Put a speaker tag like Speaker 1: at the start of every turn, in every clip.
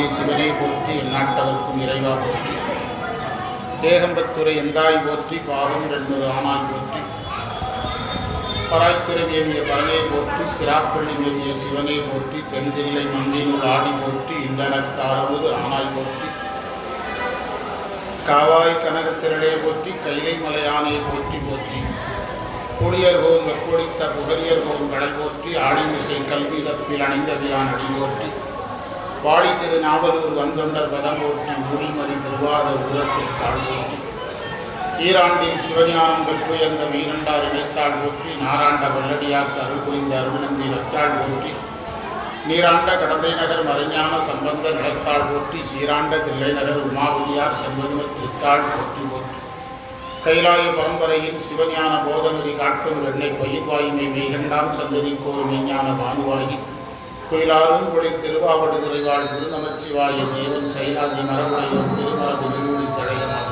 Speaker 1: எம்பெருமானே சிவனே போற்றி, எந்நாட்டவர்க்கும் இறைவா போற்றி. ஏகம்பத்துறை எந்தாய் போற்றி, பாகம் 200 ஆனாய் போற்றி. பராய்த்துறை மேவிய பரனே போற்றி, சிராப்பள்ளி மேவிய சிவனே போற்றி. தென்தில்லை மண்ணினுள் ஆடி போற்றி, இந்தனத்தாரமுது ஆனாய் போற்றி. காவாய் கனகத்திரளே போற்றி, கைலை மலையானே போற்றி போற்றி. கொடியர்கோன் வெப்பொடித்த புகழியர்கோன் கடல் போற்றி. ஆழிமிசை கல்வி தப்பில் அணைந்த விழான் அடி போற்றி. வாழி திருநாவலூர் வந்தொண்டர் பதம் போற்றி. ஊழிமறி திருவாத உலகத்தில் தாழ் போற்றி. ஈராண்டில் சிவஞானம் பெற்றுயர்ந்த வீரண்டார் இணைத்தாள் போற்றி. நாராண்ட வல்லடியாக்கு அருள் புரிந்த அருள்நந்தி நற்றாள் போற்றி. நீராண்ட கடந்தை நகர் மறைஞான சம்பந்த நிலத்தாள் போற்றி. சீராண்ட தில்லை நகர் உமாபதியார் செல்வதும திருத்தாள் போற்றி போற்றி. கைலாய பரம்பரையில் சிவஞான போதநெறி காட்டும் எண்ணெய் பயிர்வாயுமை மெய்கண்டாம் சந்ததிக்கோர் மெய்ஞான பானுவாகி குயிலாரும் குளிர் திருவாவடுதுறை வாழ் திருநமச்சிவாய தேவன் சைலாதி மரபுடையோன் திருமரபு திருவுடி தழையமாக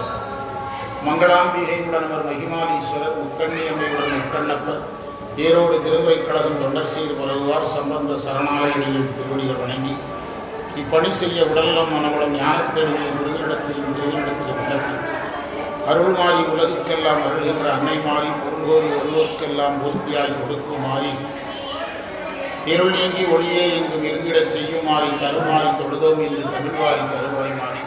Speaker 1: மங்களாம்பிகையுடன் அவர் மகிமாலீஸ்வரர் முக்கண்ணியம்மையுடன் முக்கண்ணப்பர் ஏரோடு திருவைக்கழகம் தொண்டர் சீர் பரவுவார் சம்பந்த சரணாலயனியின் திருவடிகள் வணங்கி இப்பணி செய்ய உடல்நலம் மனவளம் ஞானத்தெழுதிய முருகனிடத்திலும் திருவனிடத்திலும் விண்ணப்பித்து அருள் மாறி உலகுக்கெல்லாம் அருள்கின்ற அன்னை மாறி பொருள்கோரி ஒருவருக்கெல்லாம் பூர்த்தியாய் கொடுக்குமாறி இருள் நீங்கி ஒளியே எங்கும் இருங்கிடச் செய்யுமாறி தருமாறி தொழுதோம் என்று தமிழ்வாரி தருவாய் மாறி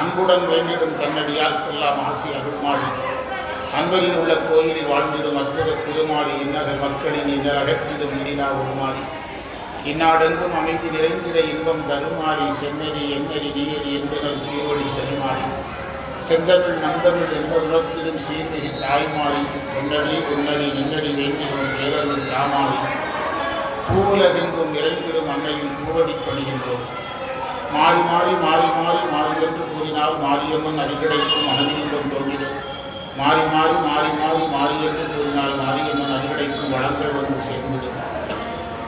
Speaker 1: அன்புடன் வேண்டிடும் கண்ணடியார்க்கெல்லாம் ஆசி அருள்மாறி அன்பரின் உள்ள கோயிலில் வாழ்ந்திடும் அற்புத திருமாறி இந்நகர் மக்களின் இன்னர் அகற்றிடும் இடிலா உருமாறி இந்நாடெங்கும் அமைதி நிறைந்திட இன்பம் தருமாறி செம்மறி எண்ணறி நீயறி என்பனர் சீர்வழி செல்மாறி செந்தமிழ் நந்தமிழ் என்பது உணர்த்திடும் சீர்மிகு தாய்மாறி பொன்னடி உன்னடி நின்னடி வேண்டிடும் பேரருள் தாமாறி பூவுலகெங்கும் இறைந்திடும் அன்னையின் பூவடி பணிகின்றோம். மாறி மாறி மாறி மாறி மாறி என்று கூறினால் மாரியம்மன் அடிக்கடைக்கும் மனதிலின்பம் தோன்றிடும். மாறி மாறி மாறி மாறி மாறி என்று கூறினால் மாரியம்மன் அடிக்கடைக்கும் வளங்கள் வந்து சேர்ந்திடும்.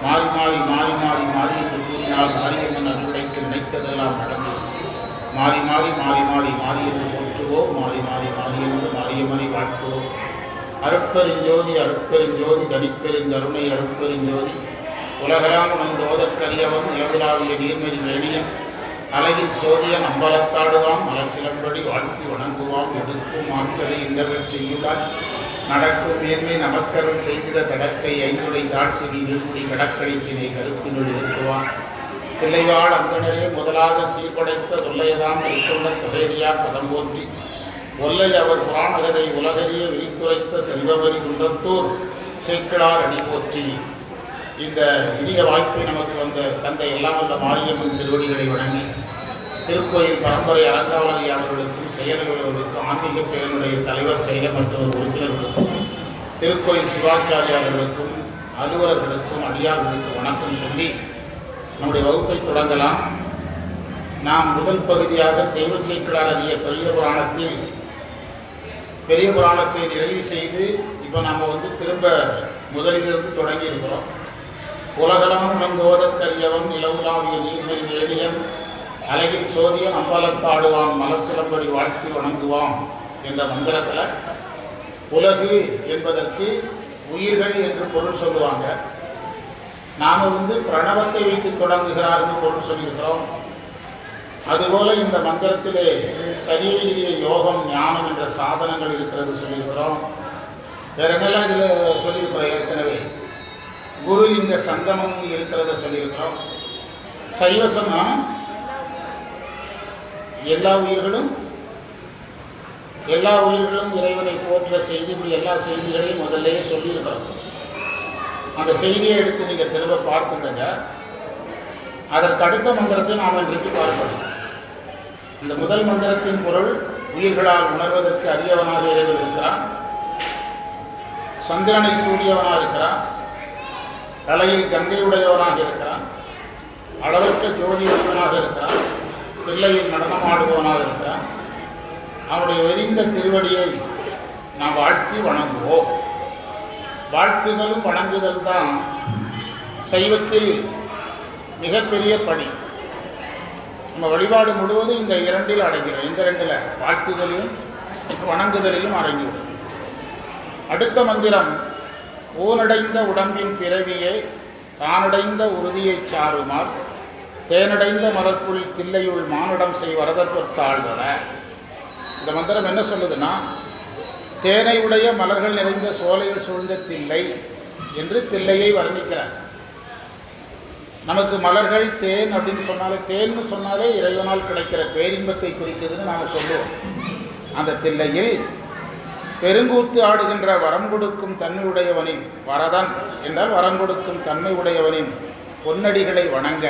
Speaker 1: மாறி மாறி மாறி மாறி மாறி என்று கூறினால் மாரியம்மன் அடிக்கடைக்கு நினைத்ததெல்லாம் நடந்தது. மாறி மாறி மாறி மாறி மாறி என்று போற்றுவோம். மாறி மாறி மாறி என்று மாரியம்மனை வாழ்த்துவோம். அருட்பெருஞ்சோதி அருட்பெருஞ்சோதி தனிப்பெருந்தருணை அருட்பெருஞ்சோதி உலகலாம் உணர்ந்தோதற்கரியவன் நிலவிலாவிய நீர்மறி வேணியன் அழகில் சோதியன் அம்பலத்தாடுவான் மலர் சிலம்படி வாழ்த்தி வணங்குவான். எடுக்கும் மாக்கதை இந்தர்கள் செய்யுளாய் நடக்கும் மேன்மை நமக்கருள் செய்திட தடக்கை ஐந்துடை தாழ்சிறி நிர்முடி கடற்கழிப்பினை கருத்தினுள் இருக்குவான். தில்லைவாழ் அந்தனரே முதலாக சீர்படைத்த தொல்லையதாம் திருத்துள்ள தொகையார் பதம் போற்றி. ஒல்லை அவர் புராணகதை உலகறிய விரித்துரைத்த செல்வமறி குன்றத்தூர் சேக்கிழார் அடி போற்றி. இந்த இனிய வாய்ப்பை நமக்கு தந்த எல்லாம் உள்ள மாரியம்மன் திருவடிகளை வழங்கி திருக்கோயில் பரம்பரை அறங்காவலரி அவர்களுக்கும் செயலர்களுக்கும் ஆன்மீக பேரனுடைய தலைவர் செயல மருத்துவர் உறுப்பினர்களுக்கும் திருக்கோயில் சிவாச்சாரியாளர்களுக்கும் அலுவலர்களுக்கும் அடியார்களுக்கும் வணக்கம் சொல்லி நம்முடைய வகுப்பை தொடங்கலாம். நாம் முதல் பகுதியாக தெய்வ சேக்கிழார் அறிய பெரிய புராணத்தை நிறைவு செய்து இப்போ நாம் திரும்ப முதலிலிருந்து தொடங்கி இருக்கிறோம். உலகலாம் உணர்ந்தோதற்கரியவன் நிலவுலாவிய நீர்மறி வேடியன் அழகில் சோதியன் அம்பலத்தாடுவான் மலர் சிலம்படி வாழ்த்தி வணங்குவான் என்ற மந்திரத்தில் உலகு என்பதற்கு உயிர்கள் என்று பொருள் சொல்லுவாங்க. நாம் பிரணவத்தை வைத்து தொடங்குகிறார்னு பொருள் சொல்லியிருக்கிறோம். அதுபோல இந்த மந்திரத்திலே சரீரிய யோகம் ஞானம் என்ற சாதனங்கள் இருக்கிறது சொல்லியிருக்கிறோம். வேற என்னெல்லாம் இதில் சொல்லியிருக்கிறோம்? ஏற்கனவே குருலிங்க சங்கமம் இருக்கிறத சொல்லியிருக்கிறோம். சைவசம்னா எல்லா உயிர்களும் இறைவனை போற்ற செய்தி, இப்படி எல்லா செய்திகளையும் முதல்லையே சொல்லியிருக்கிறோம். அந்த செய்தியை எடுத்து நீங்கள் திரும்ப பார்த்துடுங்க. அதற்கு அடுத்த மந்திரத்தை நாம் இன்றைக்கு பார்க்கணும். இந்த முதல் மந்திரத்தின் பொருள் உயிர்களால் உணர்வதற்கு அரியவனாக இறைவன் இருக்கிறான். சந்திரனை சூரியவனாக இருக்கிறான். தலையில் கங்கையுடையவனாக இருக்கிறான். அளவற்ற ஜோதியுடையவனாக இருக்கிறான். பிள்ளையில் நடனமாடுபவனாக இருக்கிறான். அவனுடைய வெறிந்த திருவடியை நாம் வாழ்த்தி வணங்குவோம். வாழ்த்துதலும் வணங்குதல் தான் சைவத்தில் மிகப்பெரிய பணி. நம்ம வழிபாடு முழுவதும் இந்த இரண்டில் அடங்கிடும். இந்த ரெண்டில் வாழ்த்துதலிலும் வணங்குதலிலும் அடங்கிவிடும். அடுத்த மந்திரம் ஊனடைந்த உடம்பின் பிறவியை தானடைந்த உறுதியை சாருமால் தேனடைந்த மலர்க்குள் தில்லையுள் மானுடம் செய் வரதற்றாள்வன. இந்த மந்திரம் என்ன சொல்லுதுன்னா, தேனை உடைய மலர்கள் நிறைந்த சோலைகள் சூழ்ந்த தில்லை என்று தில்லையை வர்ணிக்கிறார். நமக்கு மலர்கள் தேன் அப்படின்னு சொன்னாலே, தேன்னு சொன்னாலே இறைவனால் கிடைக்கிற பேரின்பத்தை குறிக்குதுன்னு நாம் சொல்லுவோம். அந்த தில்லையில் பெருங்கூத்து ஆடுகின்ற வரம் கொடுக்கும் தன்மை உடையவனின், வரதன் என்றால் வரம் கொடுக்கும் தன்மை உடையவனின் பொன்னடிகளை வணங்க,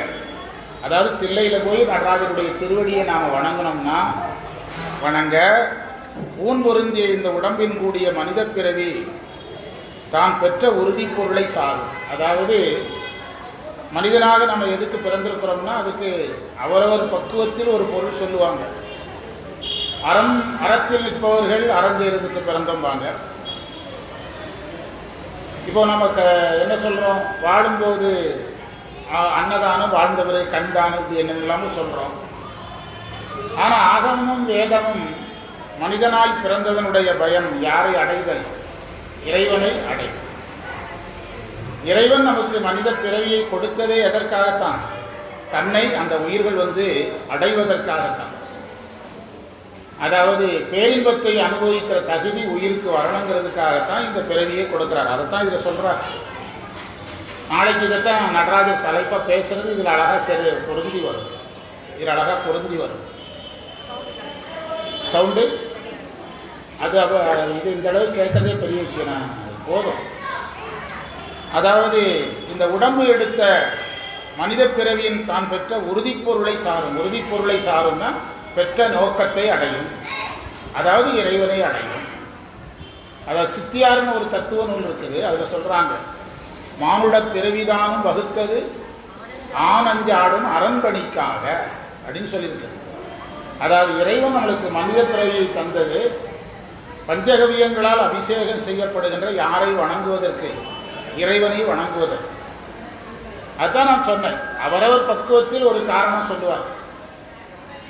Speaker 1: அதாவது தில்லையில் போய் நடராஜருடைய திருவடியை நாம் வணங்கினோம்னா, வணங்க ஊன் பொருந்திய இந்த உடம்பின் கூடிய மனித பிறவி தான் பெற்ற உறுதி பொருளை சாரும். அதாவது மனிதனாக நம்ம எதுக்கு பிறந்திருக்கிறோம்னா, அதுக்கு அவரவர் பக்குவத்தில் ஒரு பொருள் சொல்லுவாங்க. அறத்தில் நிற்பவர்கள் அறஞ்செய்கிறதுக்கு பிறந்தோம்பாங்க. இப்போ நம்ம என்ன சொல்கிறோம், வாழும்போது அன்னதானம், வாழ்ந்தவர் கண்தானம், இப்படி என்னெல்லாமும் சொல்கிறோம். ஆனால் ஆகமும் வேதமும் மனிதனாய் பிறந்ததனுடைய பயம் யாரை அடைதல்? இறைவனை அடை. இறைவன் நமக்கு மனித பிறவியை கொடுத்ததே எதற்காகத்தான்? தன்னை அந்த உயிர்கள் அடைவதற்காகத்தான். அதாவது பேரின்பத்தை அனுபவிக்கிற தகுதி உயிருக்கு வரணுங்கிறதுக்காகத்தான் இந்த பிறவியை கொடுக்கிறார். அதைத்தான் இதில் சொல்கிறார். நாளைக்கு இதைத்தான் நடராஜர் சலைப்பாக பேசுறது இதில் அழகாக பொருந்தி வரும். இதில் அழகாக பொருந்தி வரும். சவுண்டு அது இது இந்த அளவு கேட்கறதே பெரிய விஷயம் போதும். அதாவது இந்த உடம்பு எடுத்த மனித பிறவியின் தான் பெற்ற உறுதிப்பொருளை சாரும். உறுதிப்பொருளை சாரும்னா பெற்ற நோக்கத்தை அடையும், அதாவது இறைவனை அடையும். அதாவது சித்தியார்னு ஒரு தத்துவ நூல் இருக்குது. அதில் சொல்கிறாங்க, மானுட பிறவிதானும் வகுத்தது ஆனஞ்சாடும் அரண்பணிக்காக அப்படின்னு சொல்லியிருக்குது. அதாவது இறைவன் நம்மளுக்கு மனித பிறவியை தந்தது பஞ்சகவியங்களால் அபிஷேகம் செய்யப்படுகின்ற யாரை வணங்குவதற்கு? இறைவனை வணங்குவதற்கு. அதுதான் நான் சொன்னேன். அவரவர் பக்குவத்தில் ஒரு காரணம் சொல்லுவார்.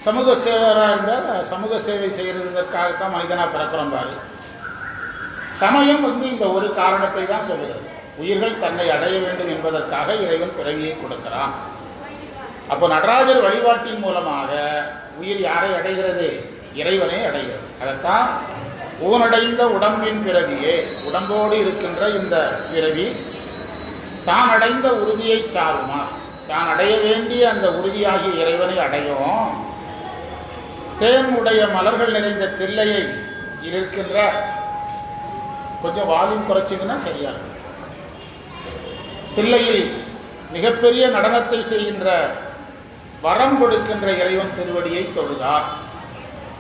Speaker 1: சமூக சேவராக இருந்தால் சமூக சேவை செய்கிறதுக்காகத்தான் மனிதனாக பிறக்கிறோம் பாரு. சமயம் இந்த ஒரு காரணத்தை தான் சொல்லுகிறது. உயிர்கள் தன்னை அடைய வேண்டும் என்பதற்காக இறைவன் பிறவியை கொடுக்கிறான். அப்போ நடராஜர் வழிபாட்டின் மூலமாக உயிர் யாரை அடைகிறது? இறைவனை அடைகிறது. அதைத்தான் ஊனடைந்த உடம்பின் பிறவியே, உடம்போடு இருக்கின்ற இந்த பிறவி தான் அடைந்த உறுதியை சாருமா, தான் அடைய வேண்டிய அந்த உறுதியாகிய இறைவனை அடையும். தேன் உடைய மலர்கள் நிறைந்த தில்லையை இருக்கின்ற, கொஞ்சம் வால்யூம் குறைச்சிங்கன்னா சரியா இருக்கும். தில்லையில் மிகப்பெரிய நடனத்தை செய்கின்ற வரம் கொடுக்கின்ற இறைவன் திருவடியை தொழுதார்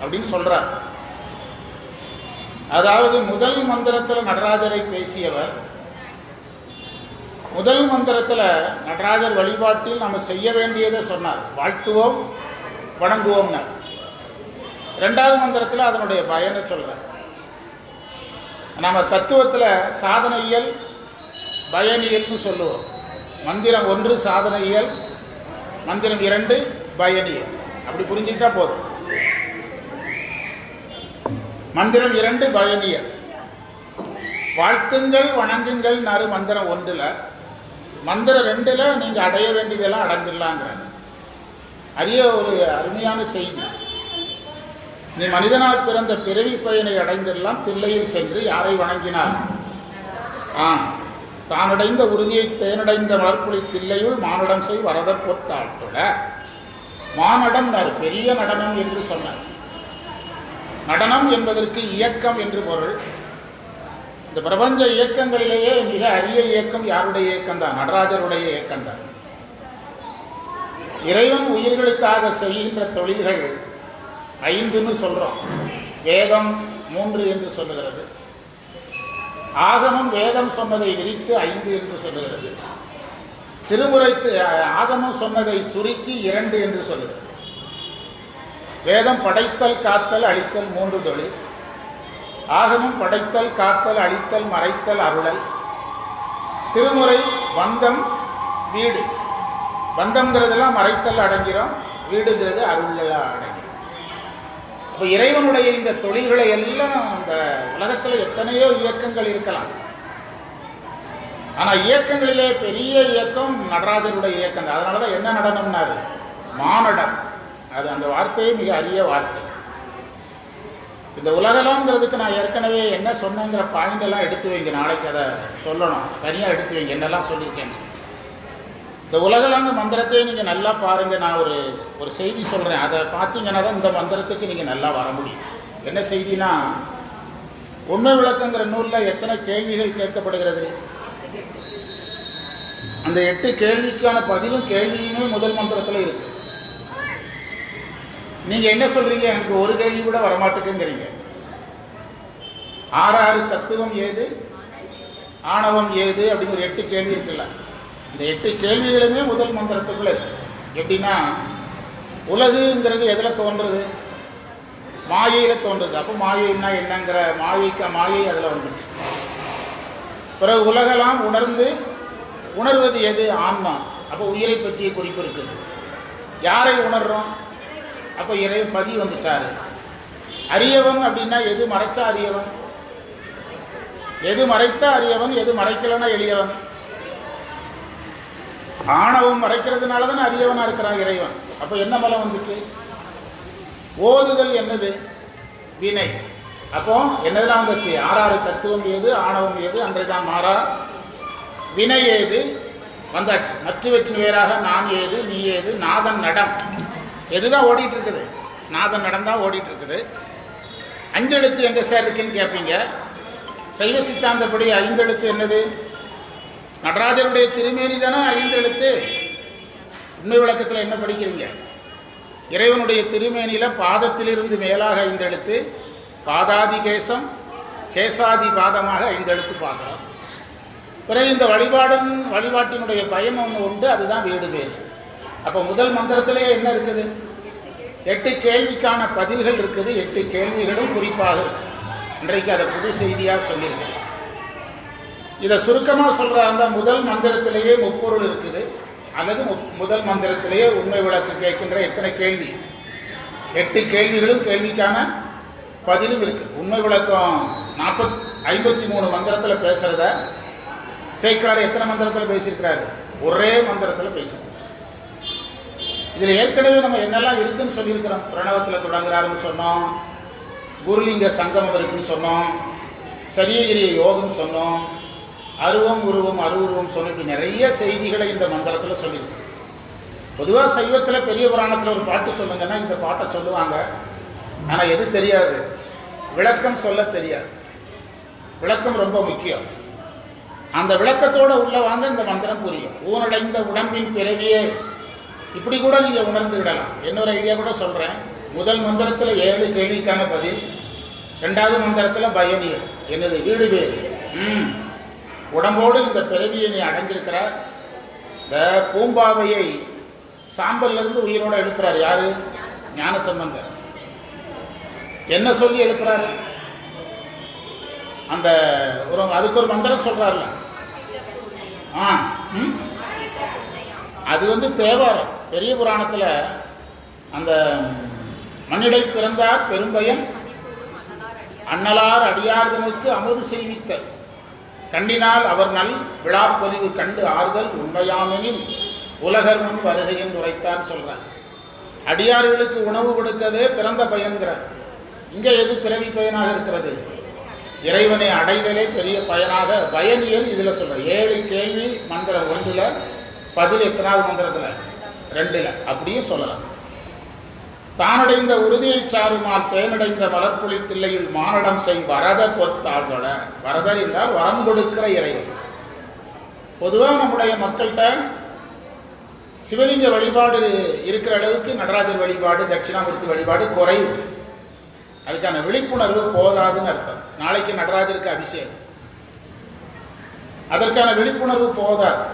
Speaker 1: அப்படின்னு சொல்றார். அதாவது முதல் மந்திரத்தில் நடராஜரை பேசியவர், முதல் மந்திரத்தில் நடராஜர் வழிபாட்டில் நம்ம செய்ய வேண்டியதை சொன்னார், வாழ்த்துவோம் வணங்குவோம். இரண்டாவது மந்திரத்தில் அதனுடைய பயனை சொல்றார். நம்ம தத்துவத்தில் சாதனையியல் பயனியல்னு சொல்லுவோம். மந்திரம் 1 சாதனையியல், மந்திரம் 2 பயனியல். அப்படி புரிஞ்சுக்கிட்டா போதும். மந்திரம் 2 பயனியல். வாழ்த்துங்கள் வணங்குங்கள் நறு மந்திரம் 1ல், மந்திரம் 2ல் நீங்கள் அடைய வேண்டியதெல்லாம் அடைஞ்சிடலாங்கிறாங்க. அரிய ஒரு அருமையான செய்தி. நீ மனிதனால் பிறந்த பிறவி பயனை அடைந்தெல்லாம் தில்லையில் சென்று யாரை வணங்கினார்? தானடைந்த உறுதியை தேனடைந்த மலர்ப்புளி தில்லையுள் மானுடம் செய் வரத பொற்றாட்பட. மானடம் பெரிய நடனம் என்று சொன்னார். நடனம் என்பதற்கு இயக்கம் என்று பொருள். இந்த பிரபஞ்ச இயக்கங்களிலேயே மிக அரிய இயக்கம் யாருடைய இயக்கம்தான்? நடராஜருடைய இயக்கம்தான். இறைவன் உயிர்களுக்காக செய்கின்ற தொழில்கள் 5ன்னு சொல்றோம். வேதம் 3 என்று சொல்லுகிறது. ஆகமம் வேதம் சொன்னதை விரித்து 5 என்று சொல்லுகிறது. திருமுறைக்கு ஆகமம் சொன்னதை சுருக்கி 2 என்று சொல்லுகிறது. வேதம் படைத்தல் காத்தல் அழித்தல் 3 தொழில். ஆகமம் படைத்தல் காத்தல் அழித்தல் மறைத்தல் அருளல். திருமுறை பந்தம் வீடு. பந்தம்ங்கிறதெல்லாம் மறைத்தல் அடங்கிறோம், வீடுங்கிறது அருள் அடங்கிறோம். அப்போ இறைவனுடைய இந்த தொழில்களை எல்லாம் அந்த உலகத்தில் எத்தனையோ இயக்கங்கள் இருக்கலாம். ஆனால் இயக்கங்களிலே பெரிய இயக்கம் நடராஜருடைய இயக்கம். அதனால தான் என்ன நடனம்னாரு? மானடம், அது அந்த வார்த்தையே மிக அரிய வார்த்தை. இந்த உலகலாம்ங்கிறதுக்கு நான் ஏற்கனவே என்ன சொன்னேங்கிற பாயிண்ட் எல்லாம் எடுத்து வைங்க, நாளைக்கு அதை சொல்லணும், தனியாக எடுத்து வைங்க என்னெல்லாம் சொல்லியிருக்கேன். இந்த உலகலாங்க மந்திரத்தையே நீங்கள் நல்லா பாருங்கள். நான் ஒரு செய்தி சொல்கிறேன், அதை பார்த்தீங்கன்னா தான் இந்த மந்திரத்துக்கு நீங்கள் நல்லா வர முடியும். என்ன செய்தினா, உண்மை விளக்கங்கிற நூலில் எத்தனை கேள்விகள் கேட்கப்படுகிறது, அந்த 8 கேள்விக்கான பதிலும் கேள்வியுமே முதல் மந்திரத்தில் இருக்கு. நீங்க என்ன சொல்றீங்க, எனக்கு ஒரு கேள்வி கூட வரமாட்டேங்குங்கிறீங்க. 6 தத்துவம் ஏது, ஆணவம் ஏது அப்படின்னு ஒரு 8 கேள்வி இருக்குல்ல. இந்த 8 கேள்விகளுமே முதல் மந்திரத்துக்குள்ள இருக்கு. எப்படின்னா, உலகுங்கிறது எதுல தோன்றுறது, மாயையில தோன்றுறது. அப்போ மாயைன்னா என்னங்கிற மாயை அதில் வந்துச்சு. பிறகு உலகெல்லாம் உணர்வது எது, ஆன்மா. அப்போ உயிரை பற்றிய குறிப்பு இருக்குது. யாரை உணர்றோம், அப்போ இறைவன் பதி வந்துட்டாரு. அறியவன் அப்படின்னா எது மறைச்சா அறியவன், எது மறைத்தா அறியவன், எது மறைக்கலன்னா எளியவன். ஆணவம் மறைக்கிறதுனால தானே அறியவனா இருக்கிறான் இறைவன். அப்போ என்ன மலம் வந்துச்சு, ஓதுதல் என்னது, வினை. அப்போ என்னதுலாம் வந்துச்சு, 6 தத்துவம் ஏது, ஆணவம் ஏது, அன்றைதான் மாறா வினை ஏது வந்தாச்சு. மற்றவற்றின் வேறாக நான் ஏது, நீ ஏது, நாதன் நடம் எதுதான் ஓடிட்டு இருக்குது, நாதன் நடம் தான் ஓடிட்டு இருக்குது. 5 எழுத்து எங்க சார் இருக்குன்னு கேட்பீங்க. சைவ சித்தாந்தப்படி 5 எழுத்து என்னது, நடராஜருடைய திருமேனி தானே 5 எழுத்து. உண்மை விளக்கத்தில் என்ன படிக்கிறீங்க, இறைவனுடைய திருமேனியில பாதத்திலிருந்து மேலாக 5 எழுத்து, பாதாதி கேசம், கேசாதி பாதமாக 5 எழுத்து பார்க்கிறோம். பிறகு இந்த வழிபாட்டினுடைய பயன் ஒன்று உண்டு, அதுதான் வீடு பேர். அப்போ முதல் மந்திரத்திலே என்ன இருக்குது, 8 கேள்விக்கான பதில்கள் இருக்குது. 8 கேள்விகளும் குறிப்பாக இன்றைக்கு அதை புது செய்தியாக சொல்லியிருக்கேன். இதை சுருக்கமாக சொல்றாங்க, முதல் மந்திரத்திலேயே முப்பொருள் இருக்குது, அல்லது முதல் மந்திரத்திலேயே உண்மை விளக்கு கேட்கின்ற எத்தனை கேள்வி, 8 கேள்விகளும் கேள்விக்கான பதிலும் இருக்கு. உண்மை விளக்கம் 53 மந்திரத்தில் பேசுறத சேக்கிழார் எத்தனை மந்திரத்தில் பேசியிருக்கிறாரு, ஒரே மந்திரத்தில் பேசுறாரு. இதுல ஏற்கனவே நம்ம என்னெல்லாம் இருக்குன்னு சொல்லியிருக்கிறோம். பிரணவத்தில் தொடங்குறாருன்னு சொன்னோம், குருலிங்க சங்கமம் இருக்குன்னு சொன்னோம், சரியகிரிய யோகம் சொன்னோம், அருவம் உருவம் அருவுருவம் சொன்ன, இப்படி நிறைய செய்திகளை இந்த மந்திரத்தில் சொல்லியிருக்கோம். பொதுவாக சைவத்தில் பெரிய புராணத்தில் ஒரு பாட்டு சொல்லுங்கன்னா இந்த பாட்டை சொல்லுவாங்க. ஆனால் எது தெரியாது, விளக்கம் சொல்ல தெரியாது. விளக்கம் ரொம்ப முக்கியம். அந்த விளக்கத்தோட உள்ள வாங்க இந்த மந்திரம் புரியும். ஊனடைந்த உடம்பின் பிறவியே, இப்படி கூட நீங்க உணர்ந்து விடலாம். இன்னொரு ஐடியா கூட சொல்றேன். முதல் மந்திரத்தில் 7 கேள்விக்கான பதில், 2வது மந்திரத்தில் பயனியர் என்னது, வீடு பேர். உடம்போடு இந்த பிறவியை நீ அடைஞ்சிருக்கிற. இந்த பூம்பாவையை சாம்பல்ல இருந்து உயிரோட எழுப்புறாரு யாரு, ஞான சம்பந்தர். என்ன சொல்லி எழுப்புறாரு, அந்த அதுக்கு ஒரு மந்திரம் சொல்றாருல, அது தேவாரம். பெரிய புராணத்தில் அந்த மண்ணிடை பிறந்தார் பெரும்பயன் அண்ணலார் அடியார்தனுக்கு அமுது செய்வித்தல், கண்டினால் அவர் நல் விழாப்பொலிவு கண்டு ஆறுதல் உண்மையாமெனில் உலகர் முன் வருகை என்று உரைத்தான் சொல்றார். அடியார்களுக்கு உணவு கொடுக்கதே பிறந்த பயன்கிறார். இங்க எது பிறவி பயனாக இருக்கிறது, இறைவனை அடைதலே பெரிய பயனாக பயனியல் இதுல சொல்ற. 7 கேள்வி மந்திரம் 1ல், பதில் எத்தனாவது மந்திரத்தில், 2ல், அப்படியும் சொல்லலாம். தானடைந்த உறுதியை சாருமால் தேனடைந்த மலர்பொழி தில்லையில் மானடம் செய் வரத பொத்தாழ்வட. வரதர் என்றால் வரம் கொடுக்கிற இறைவன். பொதுவாக நம்முடைய மக்கள்கிட்ட சிவலிங்க வழிபாடு இருக்கிற அளவுக்கு நடராஜர் வழிபாடு, தட்சிணாமூர்த்தி வழிபாடு குறைவு. அதுக்கான விழிப்புணர்வு போதாதுன்னு அர்த்தம். நாளைக்கு நடராஜருக்கு அபிஷேகம், அதற்கான விழிப்புணர்வு போதாது.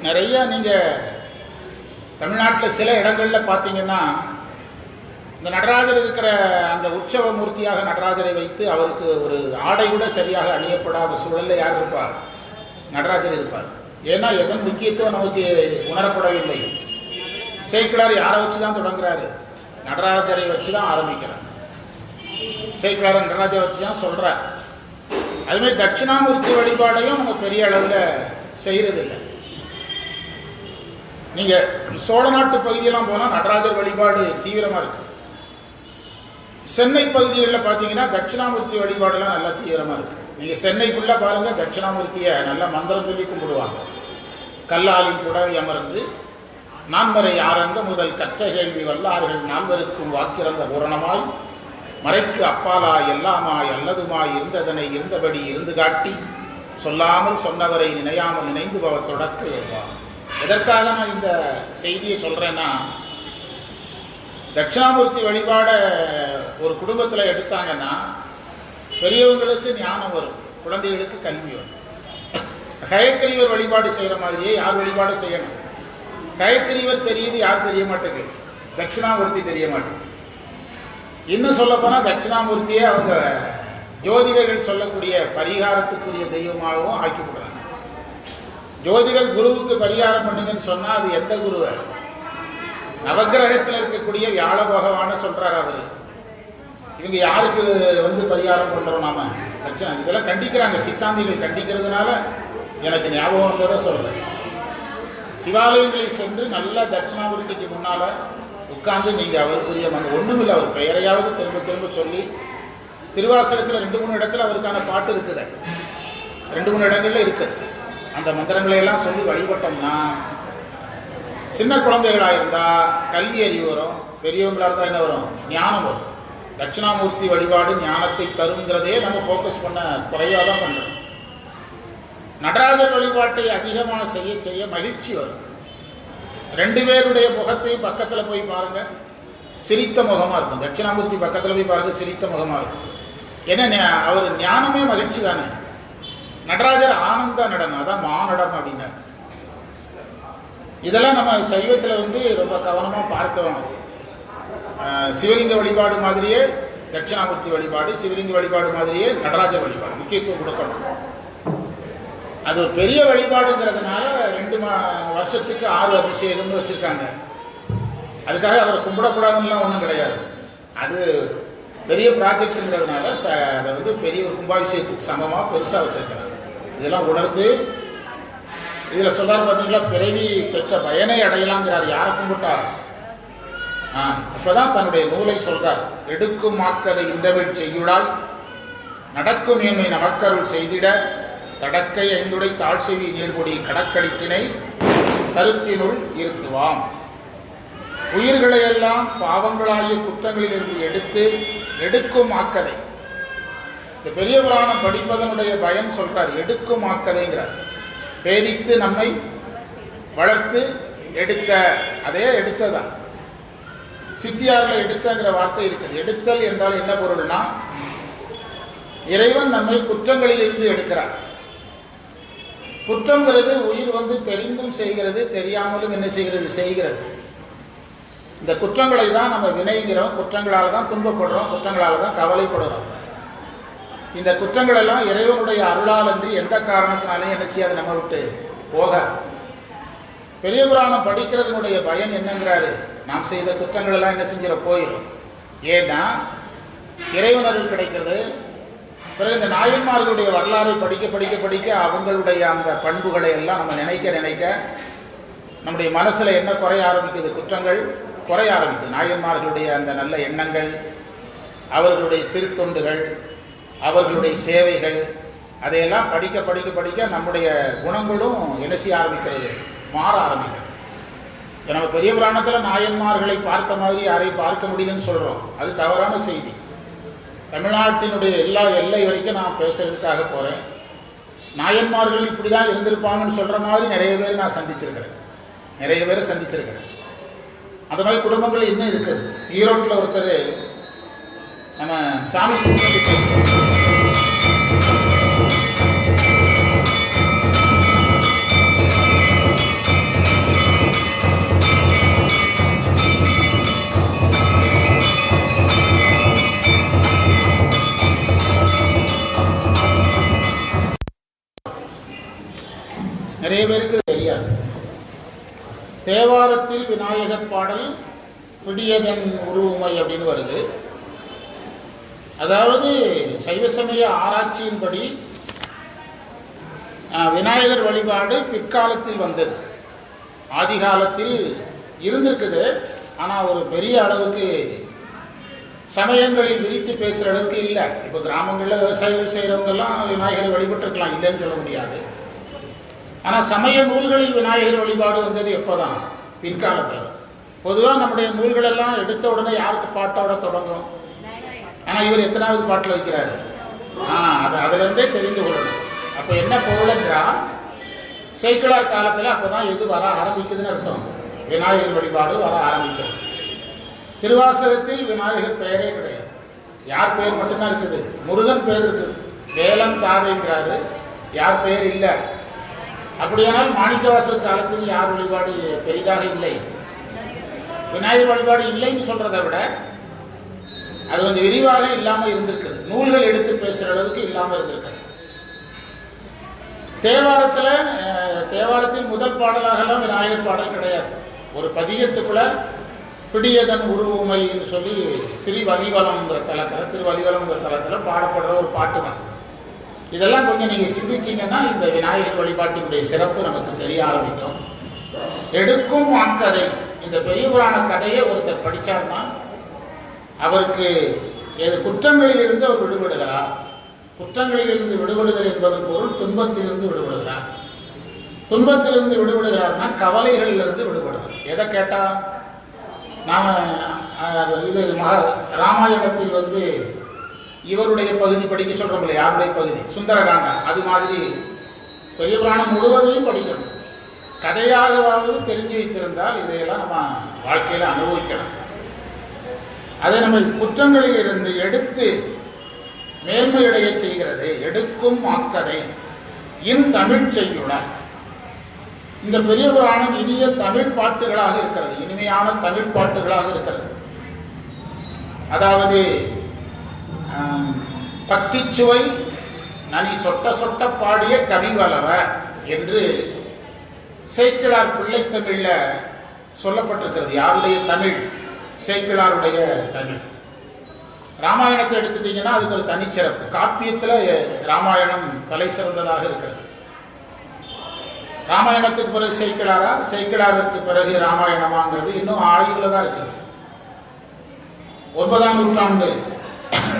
Speaker 1: நிறைய நீங்க தமிழ்நாட்டில் சில இடங்கள்ல பார்த்தீங்கன்னா, இந்த நடராஜர் இருக்கிற அந்த உற்சவ மூர்த்தியாக நடராஜரை வைத்து அவருக்கு ஒரு ஆடை கூட சரியாக அணியப்படாத சூழல்ல யார் இருப்பார், நடராஜர் இருப்பார். ஏன்னா எதன் முக்கியத்துவம் நமக்கு உணரப்படவில்லை. சேக்கிழார் யாரை வச்சுதான் தொடங்குறாரு, நடராஜரை வச்சுதான் ஆரம்பிக்கிறார். சேக்கிழார் நடராஜரை வச்சுதான் சொல்றார். அதுமாதிரி தட்சிணாமூர்த்தி வழிபாடையும் நம்ம பெரிய அளவில் செய்யறதில்லை. நீங்கள் சோழ நாட்டு பகுதியெல்லாம் போனால் நடராஜர் வழிபாடு தீவிரமாக இருக்கு. சென்னை பகுதிகளில் பார்த்தீங்கன்னா தட்சிணாமூர்த்தி வழிபாடுலாம் நல்லா தீவிரமாக இருக்கு. நீங்கள் சென்னைக்குள்ளே பாருங்கள், தட்சிணாமூர்த்தியை நல்லா மந்திரம் சொல்லி கும்பிடுவாங்க. கல்லாலின் புடவை அமர்ந்து நான்மறை ஆரங்க முதல் கற்ற கேள்வி வல்லார்கள் நால்வருக்கும் வாக்கிறந்த பூரணமாய் மறைக்கு அப்பாலாய் எல்லாமாய் அல்லதுமாய் இருந்ததனை இருந்தபடி இருந்து காட்டி சொல்லாமல் சொன்னவரை நினையாமல் நினைந்து பவர் தொடக்கு. எதற்காக நான் இந்த செய்தியை சொல்கிறேன்னா, தட்சிணாமூர்த்தி வழிபாட ஒரு குடும்பத்தில் எடுத்தாங்கன்னா பெரியவங்களுக்கு ஞானம் வரும், குழந்தைகளுக்கு கல்வி வரும். கயக்கிரிவர் வழிபாடு செய்கிற மாதிரியே யார் வழிபாடு செய்யணும்? கயக்கிரிவர் தெரியுது, யார் தெரிய மாட்டேங்குது? தட்சிணாமூர்த்தி தெரிய மாட்டேங்குது. இன்னும் சொல்லப்போனால் தட்சிணாமூர்த்தியே அவங்க ஜோதிடர்கள் சொல்லக்கூடிய பரிகாரத்துக்குரிய தெய்வமாகவும் ஆக்கிவிடுறாங்க. ஜோதிடர் குருவுக்கு பரிகாரம் பண்ணுங்கன்னு சொன்னால் அது எந்த குருவை? நவகிரகத்தில் இருக்கக்கூடிய வியாழ பகவான சொல்றாரு அவரு. இவங்க யாருக்கு பரிகாரம் பண்றோம் நாம? இதெல்லாம் கண்டிக்கிறாங்க, சித்தாந்திகள் கண்டிக்கிறதுனால எனக்கு ஞாபகம் வந்ததை சொல்றேன். சிவாலயங்களில் சென்று நல்ல தட்சிணாமூர்த்திக்கு முன்னால உட்கார்ந்து நீங்க அவருக்குரிய ஒண்ணுமில்லை, அவர் பெயரையாவது திரும்ப திரும்ப சொல்லி, திருவாசகத்தில் 2-3 இடத்துல அவருக்கான பாட்டு இருக்குது, 2-3 இடங்கள்ல இருக்குது. அந்த மந்திரங்களை எல்லாம் சொல்லி வழிபட்டோம்னா சின்ன குழந்தைகளாக இருந்தால் கல்வி அறிவு வரும், பெரியவங்களாக இருந்தால் என்ன வரும்? ஞானம் வரும். தட்சிணாமூர்த்தி வழிபாடு ஞானத்தை தருங்கிறதே நம்ம ஃபோக்கஸ் பண்ண குறைவாக தான் பண்ணுறோம். நடராஜர் வழிபாட்டை அதிகமாக செய்ய செய்ய மகிழ்ச்சி வரும். 2 பேருடைய முகத்தையும் பக்கத்தில் போய் பாருங்க, சிரித்த முகமாக இருக்கும். தட்சிணாமூர்த்தி பக்கத்தில் போய் பாருங்க, சிரித்த முகமாக இருக்கும். ஏன்னா அவர் ஞானமே மகிழ்ச்சி தானே. நடராஜர் ஆனந்த நடனம், அதான் மாநடம் அப்படின்னாரு. இதெல்லாம் நம்ம சைவத்தில் ரொம்ப கவனமாக பார்க்க வேணும். சிவலிங்க வழிபாடு மாதிரியே தட்சிணாமூர்த்தி வழிபாடு, சிவலிங்க வழிபாடு மாதிரியே நடராஜர் வழிபாடு முக்கியத்துவம் கொடுக்கணும். அது பெரிய வழிபாடுங்கிறதுனால 2 வருஷத்துக்கு 6 அபிஷேகம்னு வச்சுருக்காங்க. அதுக்காக அவரை கும்பிடக்கூடாதுன்னெலாம் ஒன்றும் கிடையாது. அது பெரிய ப்ராஜெக்டுங்கிறதுனால அதை பெரிய ஒரு கும்பாபிஷேகத்துக்கு சமமாக பெருசாக வச்சுருக்கிறாங்க. இதெல்லாம் உணர்ந்து இதில் சொல்கிறார் பார்த்தீங்களா, பிறவி பெற்ற பயனை அடையலாங்கிறார். யாரை கும்பிட்டார்? இப்போதான் தன்னுடைய நூலை சொல்றார். எடுக்கும் மாக்கதை இன்றமிழ் செய்யுடால் நடக்கும் மேன்மை நமக்கருள் செய்திட தடக்கை ஐந்துடை தாழ்செவி நீர்கொடி கடக்களித்தினை கருத்தினுள் இருத்துவாம். உயிர்களையெல்லாம் பாவங்களாகிய குற்றங்களிலிருந்து எடுத்து எடுக்கும் ஆக்கதை. இந்த பெரிய புராணம் படிப்பதனுடைய பயம் சொல்றார். எடுக்கும் ஆக்கதைங்கிறார். பேதித்து நம்மை வளர்த்து எடுத்த, அதே எடுத்ததான் சித்தியாரில் எடுத்தங்கிற வார்த்தை இருக்குது. எடுத்தல் என்றால் என்ன பொருள்னா, இறைவன் நம்மை குற்றங்களில் இருந்து எடுக்கிறார். குற்றங்கிறது உயிர் தெரிந்தும் செய்கிறது, தெரியாமலும் என்ன செய்கிறது? செய்கிறது. இந்த குற்றங்களை தான் நம்ம வினைங்கிறோம். குற்றங்களால் தான் துன்பப்படுறோம், குற்றங்களால் தான் கவலைப்படுறோம். இந்த குற்றங்கள் எல்லாம் இறைவனுடைய அருளால் அன்றி எந்த காரணத்தினாலையும் என்ன செய்யாது, நம்ம விட்டு போக. பெரிய புராணம் படிக்கிறதுனுடைய பயன் என்னங்கிறாரு, நாம் செய்த குற்றங்கள் எல்லாம் என்ன செஞ்சிட போயிடும். ஏன்னா இறைவன் அருள் கிடைக்கிறது. பிறகு இந்த நாயன்மார்களுடைய வரலாறை படிக்க படிக்க படிக்க அவங்களுடைய அந்த பண்புகளை எல்லாம் நம்ம நினைக்க நினைக்க நம்முடைய மனசில் என்ன குறைய ஆரம்பிக்குது? குற்றங்கள் குறைய ஆரம்பிக்குது. நாயன்மார்களுடைய அந்த நல்ல எண்ணங்கள், அவர்களுடைய திருத்தொண்டுகள், அவர்களுடைய சேவைகள், அதையெல்லாம் படிக்க படிக்க படிக்க நம்முடைய குணங்களும் என்ன செய்ய ஆரம்பிக்கிறது? மாற ஆரம்பிக்கிறது. நம்ம பெரிய புராணத்தில் நாயன்மார்களை பார்த்த மாதிரி யாரையும் பார்க்க முடியலன்னு சொல்கிறோம். அது தவறான செய்தி. தமிழ்நாட்டினுடைய எல்லா எல்லை வரைக்கும் நான் பேசுறதுக்காக போகிறேன். நாயன்மார்கள் இப்படி தான் இருந்திருப்பாங்கன்னு சொல்கிற மாதிரி நிறைய பேர் நான் சந்திச்சிருக்கிறேன், நிறைய பேரை சந்திச்சிருக்கிறேன். அந்த மாதிரி குடும்பங்கள் இன்னும் இருக்குது. ஈரோட்டில் ஒருத்தர் நம்ம சாமி பேசுகிறோம். நிறைய பேருக்கு தெரியாது. தேவாரத்தில் விநாயகர் பாடல் பிடியதன் உருவமை அப்படின்னு வருது. அதாவது சைவ சமய ஆராய்ச்சியின்படி விநாயகர் வழிபாடு பிற்காலத்தில் வந்தது. ஆதி காலத்தில் இருந்திருக்குது. ஆனால் ஒரு பெரிய அளவுக்கு சமயங்களில் விரித்து பேசுகிற அளவுக்கு இல்லை. இப்போ கிராமங்களில் விவசாயிகள் செய்கிறவங்கெல்லாம் விநாயகரை வழிபட்டுருக்கலாம், இல்லைன்னு சொல்ல முடியாது. ஆனால் சமய நூல்களில் விநாயகர் வழிபாடு வந்தது எப்போ தான்? பிற்காலத்தில். பொதுவாக நம்முடைய நூல்களெல்லாம் எடுத்த உடனே யாருக்கு பாட்டோட தொடங்கும்? ஆனால் இவர் எத்தனாவது பாட்டில் வைக்கிறாரு? அது அதிலிருந்தே தெரிந்து கொள்ளணும். அப்போ என்ன பொருள் என்றால், சேக்கிழார் காலத்தில் அப்போ தான் எது வர ஆரம்பிக்குதுன்னு அர்த்தம். விநாயகர் வழிபாடு வர ஆரம்பிக்கிறது. திருவாசகத்தில் விநாயகர் பெயரே கிடையாது. யார் பெயர் மட்டும்தான் இருக்குது? முருகன் பெயர் இருக்குது. வேலன் காதைங்கிறாரு, யார் பெயர் இல்லை. அப்படியானால் மாணிக்கவாசகர் காலத்தில் யார் வழிபாடு பெரிதாக இல்லை. விநாயகர் வழிபாடு இல்லைன்னு சொல்றதை விட அது விரிவாக இல்லாமல் இருந்திருக்குது. நூல்கள் எடுத்து பேசுற அளவுக்கு இல்லாமல் இருந்திருக்குது. தேவாரத்தில் முதல் பாடலாகலாம் விநாயகர் பாடல் கிடையாது. ஒரு பதிகத்துக்குள்ள பிடியதன் உருவுமைன்னு சொல்லி திருவலிவலம்ங்கிற தலத்தில் பாடப்படுற ஒரு பாட்டு தான். இதெல்லாம் கொஞ்சம் நீங்கள் சிந்திச்சிங்கன்னா இந்த விநாயகர் வழிபாட்டினுடைய சிறப்பு நமக்கு தெரிய ஆரம்பிக்கும். எடுக்கும் அக்கதை, இந்த பெரிய புராண கதையை ஒருத்தர் படித்தார்னா அவருக்கு குற்றங்களிலிருந்து அவர் விடுபடுகிறார். குற்றங்களிலிருந்து விடுபடுதல் என்பதன் பொருள் துன்பத்திலிருந்து விடுபடுகிறார். துன்பத்திலிருந்து விடுபடுகிறார்னா கவலைகளிலிருந்து விடுபடுகிறார். எதை கேட்டால் நாம் இது ராமாயணத்தில் இவருடைய பகுதி படிக்க சொல்கிறோம் இல்லை, யாருடைய பகுதி? சுந்தரகாண்டம். அது மாதிரி பெரிய புராணம் முழுவதையும் படிக்கணும். கதையாகவாவது தெரிஞ்சு வைத்திருந்தால் இதையெல்லாம் நம்ம வாழ்க்கையில் அனுபவிக்கணும். அதை நம்ம குற்றங்களில் இருந்து எடுத்து மேன்மையடைய செய்கிறது. எடுக்கும் அக்கதை இன் தமிழ் செய்யுளார். இந்த பெரிய புராணம் இனிய தமிழ் பாட்டுகளாக இருக்கிறது, இனிமையான தமிழ் பாட்டுகளாக இருக்கிறது. அதாவது பக்திச்சுவை நனி சொட்ட சொட்ட பாடிய கவிவலவ என்று சேக்கிழார் பிள்ளை தமிழ்ல சொல்லப்பட்டிருக்கிறது. யாருடைய தமிழ்? சேக்கிழாருடைய தமிழ். ராமாயணத்தை எடுத்துட்டீங்கன்னா அதுக்கு ஒரு தனிச்சிறப்பு. காப்பியத்தில் ராமாயணம் தலை சிறந்ததாக இருக்கிறது. ராமாயணத்துக்கு பிறகு சேக்கிழாரா, சேக்கிழாருக்கு பிறகு ராமாயணமாங்கிறது இன்னும் ஆய்வுல தான் இருக்குது. 9ஆம் நூற்றாண்டு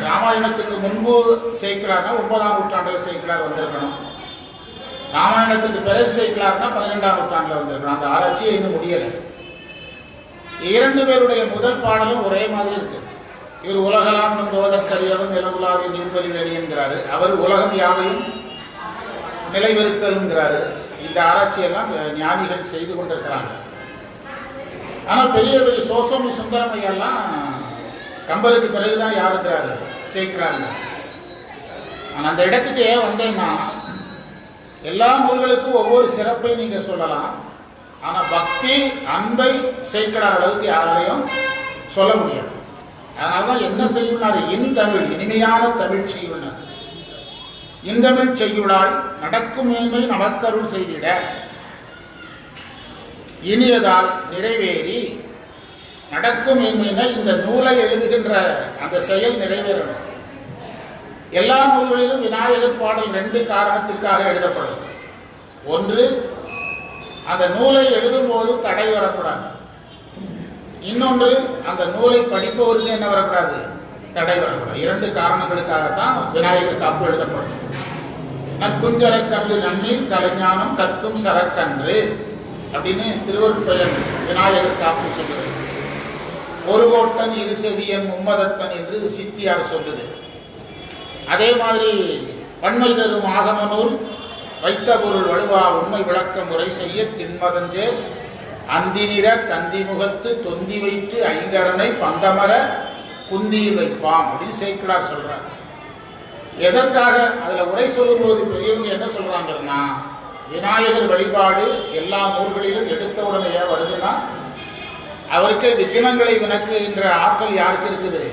Speaker 1: ராமாயணத்துக்கு முன்பு சேக்கிழார்னா 9ஆம் நூற்றாண்டில் சேக்கிழார் வந்திருக்கணும். ராமாயணத்துக்கு பிறகு சேக்கிழார்னா 12ஆம் நூற்றாண்டில் வந்திருக்கணும். அந்த ஆராய்ச்சியை இன்னும் முடியலை. 2 பேருடைய முதல் பாடலும் ஒரே மாதிரி இருக்குது. இவர் உலகலாம் நோதற்கரியவன் நிலவுலாவிய நீர்மலி வேடி என்கிறாரு. அவர் உலகம் யாவையும் நிலைவெறுத்தல்ங்கிறாரு. இந்த ஆராய்ச்சியெல்லாம் ஞானிகள் செய்து கொண்டிருக்கிறாங்க. ஆனால் பெரிய பெரிய சோசோமி சுந்தரமையெல்லாம் கம்பருக்கு பிறகுதான் யாருக்கிறாரு? சேக்கிழாருங்க. ஆனால் அந்த இடத்துக்கு ஏன் வந்தேன்னா, எல்லா நூல்களுக்கும் ஒவ்வொரு சிறப்பை நீங்க சொல்லலாம். ஆனால் பக்தி அன்பை சேக்கிழார் அளவுக்கு யாராலையும் சொல்ல முடியாது. அதனால்தான் என்ன செய்யுள்ளார்? இன் தமிழ், இனிமையான தமிழ் செய்யுள்ளார். இந்தமிழ் செய்யுளால் நடக்கும் மேன்மை நமக்கருள் செய்திட இனியதால் நிறைவேறி. நடக்கும் மேன்மையின இந்த நூலை எழுதுகின்ற அந்த செயல் நிறைவேறணும். எல்லா நூல்களிலும் விநாயகர் பாடல் 2 காரணத்திற்காக எழுதப்படும். ஒன்று, அந்த நூலை எழுதும் போது தடை வரக்கூடாது. இன்னொன்று, அந்த நூலை படிப்பவருக்கு என்ன வரக்கூடாது? தடை வரக்கூடாது. 2 காரணங்களுக்காகத்தான் விநாயகர் காப்பு எழுதப்படும். நற்குஞ்சரக்கன்று நன்னீர் கலைஞானம் கற்கும் சரக்கன்று அப்படின்னு திருவருட்பெயர் விநாயகர் காப்பு சொல்லுது. ஒரு கோட்டன் இரு செவியன் மும்மதத்தன் என்று சித்தியார் சொல்லுது. அதே மாதிரி பன்மை தரும் ஆகம நூல் வைத்த பொருள் வலுவா உண்மை விளக்க முறை செய்ய திண்மதஞ்சே அந்தினிர தந்தி முகத்து தொந்தி வைத்து ஐங்கரனை பந்தமர குந்தியில் வைப்பாம் அப்படின்னு சேக்கிழார் சொல்றார். எதற்காக அதுல உரை சொல்லும்போது பெரியவங்க என்ன சொல்றாங்கன்னா, விநாயகர் வழிபாடு எல்லா நூல்களிலும் எடுத்த உடனே வருதுன்னா அவருக்கு விக்னங்களை விளக்குகின்ற ஆற்றல் யாருக்கு இருக்குது?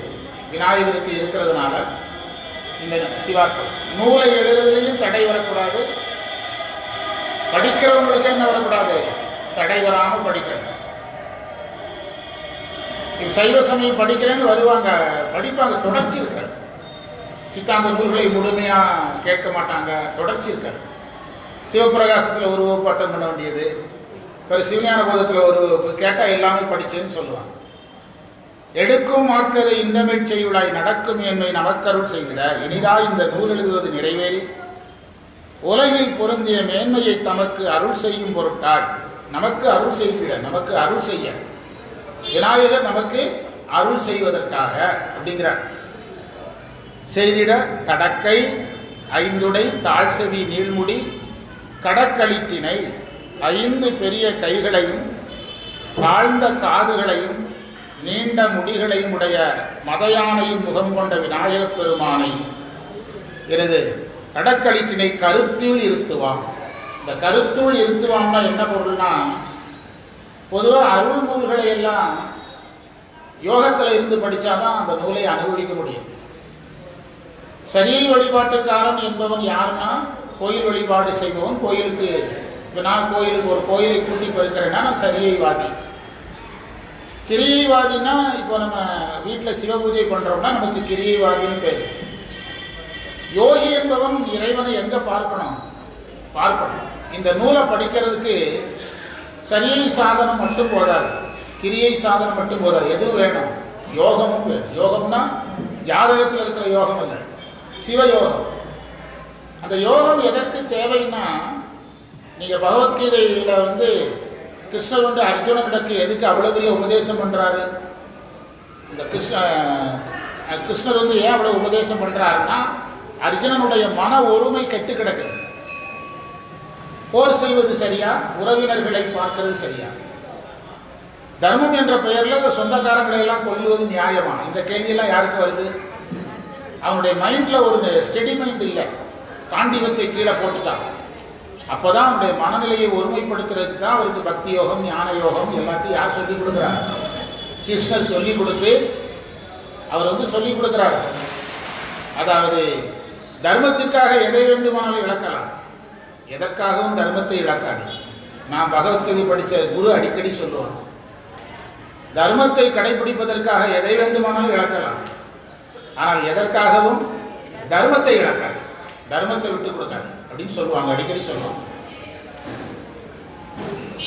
Speaker 1: விநாயகருக்கு இருக்கிறதுனால இந்த சிவாக்கள் நூலை எழுதுறதுலையும் தடை வரக்கூடாது. படிக்கிறவங்களுக்கு என்ன வரக்கூடாது? தடை வராமல் படிக்கணும். சைவ சமயம் படிக்கிறேன்னு வருவாங்க, படிப்பாங்க, தொடர்ச்சி இருக்காது. சித்தாந்த நூல்களை முழுமையா கேட்க மாட்டாங்க, தொடர்ச்சி இருக்காது. சிவபிரகாசத்தில் ஒரு வகுப்பு அட்டன் பண்ண வேண்டியது, இப்போ சிவஞான போதத்தில் ஒரு கேட்டால் எல்லாமே படிச்சேன்னு சொல்லுவாங்க. எடுக்கும் வாக்கதை இன்றமிழ் செய்யுளாய் நடக்கும் என்னை நமக்கருள் செய்திட இனிதாய் இந்த நூல் எழுதுவது நிறைவேறி உலகில் பொருந்திய மேன்மையை தமக்கு அருள் செய்யும் பொருட்டால் நமக்கு அருள் செய்திட, நமக்கு அருள் செய்ய விநாயகர் நமக்கு அருள் செய்வதற்காக அப்படிங்கிறார். செய்திட தடக்கை ஐந்துடை தாழ்செவி நீள்முடி கடக்களிட்டினை 5 பெரிய கைகளையும் தாழ்ந்த காதுகளையும் நீண்ட முடிகளையும் உடைய மதயானையும் முகம் கொண்ட விநாயகப் பெருமானை எனது கடக்களிட்டினை கருத்துள் இருத்துவான். இந்த கருத்துள் இருத்துவான்னா என்ன பொருள்னா, பொதுவாக அருள் நூல்களை எல்லாம் யோகத்தில் இருந்து படித்தாதான் அந்த நூலை அனுபவிக்க முடியும். சரியை வழிபாட்டுக்காரன் என்பவன் யாருன்னா, கோயில் வழிபாடு செய்பவன். கோயிலுக்கு இப்போ நான் கோயிலுக்கு ஒரு கோயிலை கூட்டி பெருக்கிறேன்னா நான் சரியைவாதி. கிரியைவாதினா இப்போ நம்ம வீட்டில் சிவ பூஜை பண்ணுறோம்னா நமக்கு கிரியைவாதின்னு பேர். யோகி என்பவன் இறைவனை எங்கே பார்க்கணும்? இந்த நூலை படிக்கிறதுக்கு சரியை சாதனம் மட்டும் போதாது, கிரியை சாதனம் மட்டும் போதாது. எதுவும் வேணும்? யோகமும் வேணும். யோகம்னா ஜாதகத்தில் இருக்கிற யோகம் இல்லை, சிவயோகம். அந்த யோகம் எதற்கு தேவைன்னா, நீங்கள் பகவத்கீதையில் கிருஷ்ணர் அர்ஜுனனுக்கு எதுக்கு அவ்வளோ பெரிய உபதேசம் பண்ணுறாரு? இந்த கிருஷ்ணர் ஏன் அவ்வளோ உபதேசம் பண்ணுறாருன்னா, அர்ஜுனனுடைய மன ஒருமை கெட்டு கிடக்குது. போர் செய்வது சரியா, உறவினர்களை பார்க்கிறது சரியா? தர்மம் என்ற பெயரில் சொந்தக்காரங்களை எல்லாம் கொல்லுவது நியாயமா? இந்த கேள்வியெல்லாம் யாருக்கு வருது? அவனுடைய மைண்டில் ஒரு ஸ்டெடி மைண்ட் இல்லை, காண்டிவத்தை கீழே போட்டுட்டான். அப்போதான் அவனுடைய மனநிலையை ஒருமைப்படுத்துறதுக்கு தான் அவருக்கு பக்தி யோகம், ஞான யோகம் எல்லாத்தையும் யார் சொல்லிக் கொடுக்குறார்? கிருஷ்ணர் சொல்லிக் கொடுத்து அவர் சொல்லிக் கொடுக்குறார். அதாவது தர்மத்திற்காக எதை வேண்டுமானாலும் இழக்கலாம், எதற்காகவும் தர்மத்தை இழக்காது. நான் பகவத்கீதை படித்த குரு அடிக்கடி சொல்லுவாங்க, தர்மத்தை கடைபிடிப்பதற்காக எதை வேண்டுமானாலும் இழக்கலாம், ஆனால் எதற்காகவும் தர்மத்தை இழக்காது, தர்மத்தை விட்டு கொடுக்காது அப்படின்னு சொல்லுவாங்க, அடிக்கடி சொல்லுவாங்க.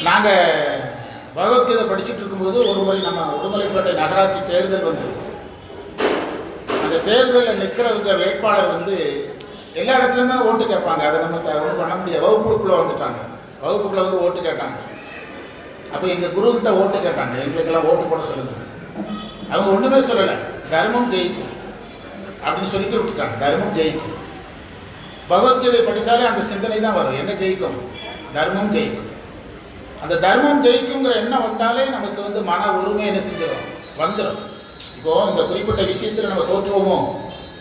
Speaker 1: நாங்கள் பகவத்கீதை படிச்சுட்டு இருக்கும்போது ஒரு முறை நம்ம உடுமலைப்பேட்டை நகராட்சி தேர்தல் வந்தது. அந்த தேர்தலில் நிற்கிறவங்க வேட்பாளர் எல்லா இடத்துலையும் தான் ஓட்டு கேட்பாங்க. அதை நம்ம ஒன்றும் பண்ண முடியாது. வகுப்புக்குள்ளே வந்துட்டாங்க, வகுப்புக்குள்ளே ஓட்டு கேட்டாங்க. அப்போ எங்கள் குருக்கிட்ட ஓட்டு கேட்டாங்க, எங்களுக்கெல்லாம் ஓட்டு போட சொல்லுங்க. அவங்க ஒன்றுமே சொல்லலை, தர்மம் ஜெயிக்கும் அப்படின்னு சொல்லிட்டு விட்டுட்டாங்க. தர்மம் ஜெயிக்கும். பகவத்கீதை படித்தாலே அந்த சிந்தனை தான் வரும், என்ன ஜெயிக்கும்? தர்மம் ஜெயிக்கும். அந்த தர்மம் ஜெயிக்குங்கிற எண்ணம் வந்தாலே நமக்கு மன உரிமை என்ன செஞ்சிடும், வந்துடும். இப்போ இந்த குறிப்பிட்ட விஷயத்தில் நம்ம தோற்றுவோமோ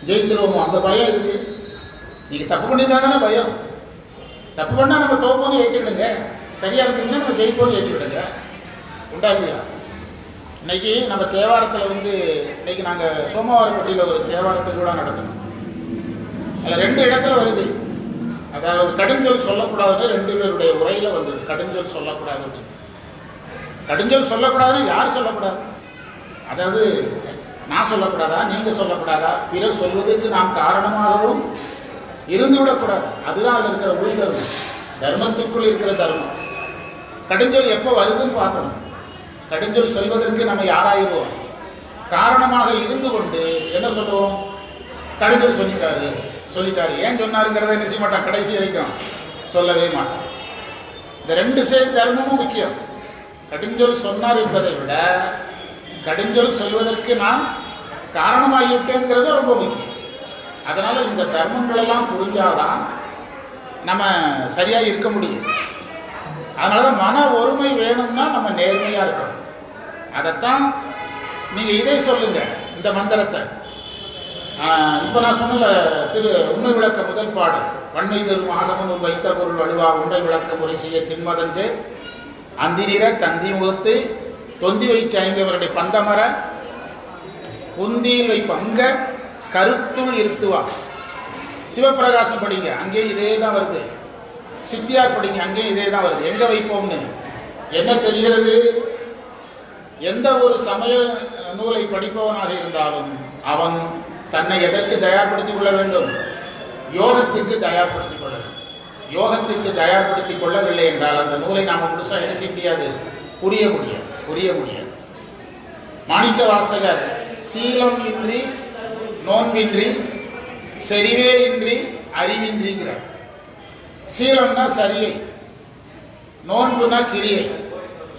Speaker 1: ஜெயித்துருவோமோ அந்த பயம் இதுக்கு. நீங்கள் தப்பு பண்ணியிருந்தா தானே பயம். தப்பு பண்ணால் நம்ம தோப்போன்னு ஏற்றிவிடுங்க, சரியாக இருந்தீங்கன்னா நம்ம ஜெயிப்போன்னு ஏற்றிவிடுங்க. உண்டா இல்லையா? இன்னைக்கு நம்ம தேவாரத்தில் இன்னைக்கு நாங்கள் சோமவாரப்பட்டியில் ஒரு தேவார திருவிழா நடத்தணும். அதில் 2 இடத்துல வருது, அதாவது கடுஞ்சொல் சொல்லக்கூடாதுன்னு 2 பேருடைய உரையில் வந்தது. கடுஞ்சொல் சொல்லக்கூடாது அப்படின்னு. கடுஞ்சொல் சொல்லக்கூடாதுன்னு யார் சொல்லக்கூடாது? அதாவது நான் சொல்லக்கூடாதா, நீங்கள் சொல்லக்கூடாதா, பிறர் சொல்வதற்கு நாம் காரணமாகவும் இருந்துவிடக்கூடாது. அதுதான் அதில் இருக்கிற உள் தர்மம், தர்மத்துக்குள் இருக்கிற தர்மம். கடுஞ்சொல் எப்போ வருதுன்னு பார்க்கணும். கடுஞ்சொல் சொல்வதற்கு நம்ம யாராயிருவோம்? காரணமாக இருந்து கொண்டு என்ன சொல்லுவோம்? கடுஞ்சொல் சொல்லிட்டாரு. ஏன் சொன்னாருங்கிறத என்ன செய்ய மாட்டான், கடைசி வரைக்கும் சொல்லவே மாட்டான். இந்த 2 சைடு தர்மமும் முக்கியம். கடுஞ்சொல் சொன்னார் என்பதை விட கடுஞ்சொல் சொல்வதற்கு நான் காரணமாகிவிட்டேங்கிறது ரொம்ப முக்கியம். அதனால இந்த தர்மங்களெல்லாம் புரிஞ்சாதான் நம்ம சரியாக இருக்க முடியும். அதனால மன ஒருமை வேணும்னா நம்ம நேர்மையாக இருக்கணும். அதைத்தான் நீங்கள் இதை சொல்லுங்க, இந்த மந்திரத்தை. இப்போ நான் சொன்ன உண்மை விளக்க முதல் பாடல், வன்மை தரும் ஆகமனுள் வைத்த பொருள் வலுவா உண்மை விளக்க முறை செய்ய திண்மதன்று அந்திர தந்தி முகத்து தொந்தி வைத்து ஐந்தவருடைய பந்தமர உந்தியில் வை பங்க கருத்துள் இருத்துவா. சிவபிரகாசம் படிங்க, அங்கே இதே தான் வருது. சித்தியார் படிங்க, அங்கே இதே தான் வருது. எங்கே வைப்போம்னு என்ன தெரிகிறது? எந்த ஒரு சமய நூலை படிப்பவனாக இருந்தாலும் அவன் தன்னை எதற்கு தயார்படுத்திக் கொள்ள வேண்டும்? யோகத்திற்கு தயார்படுத்திக் கொள்ள வேண்டும். யோகத்திற்கு தயார்படுத்திக் கொள்ளவில்லை என்றால் அந்த நூலை நாம் முழுசா என்ன செய்ய முடியாது, புரிய முடியாது. மாணிக்க வாசகர் சீலம் இன்றி நோன்பின்றி செறிவே இன்றி அறிவின்றிங்கிறார். சீலம்னா சரியை, நோன்புனா கிரியை,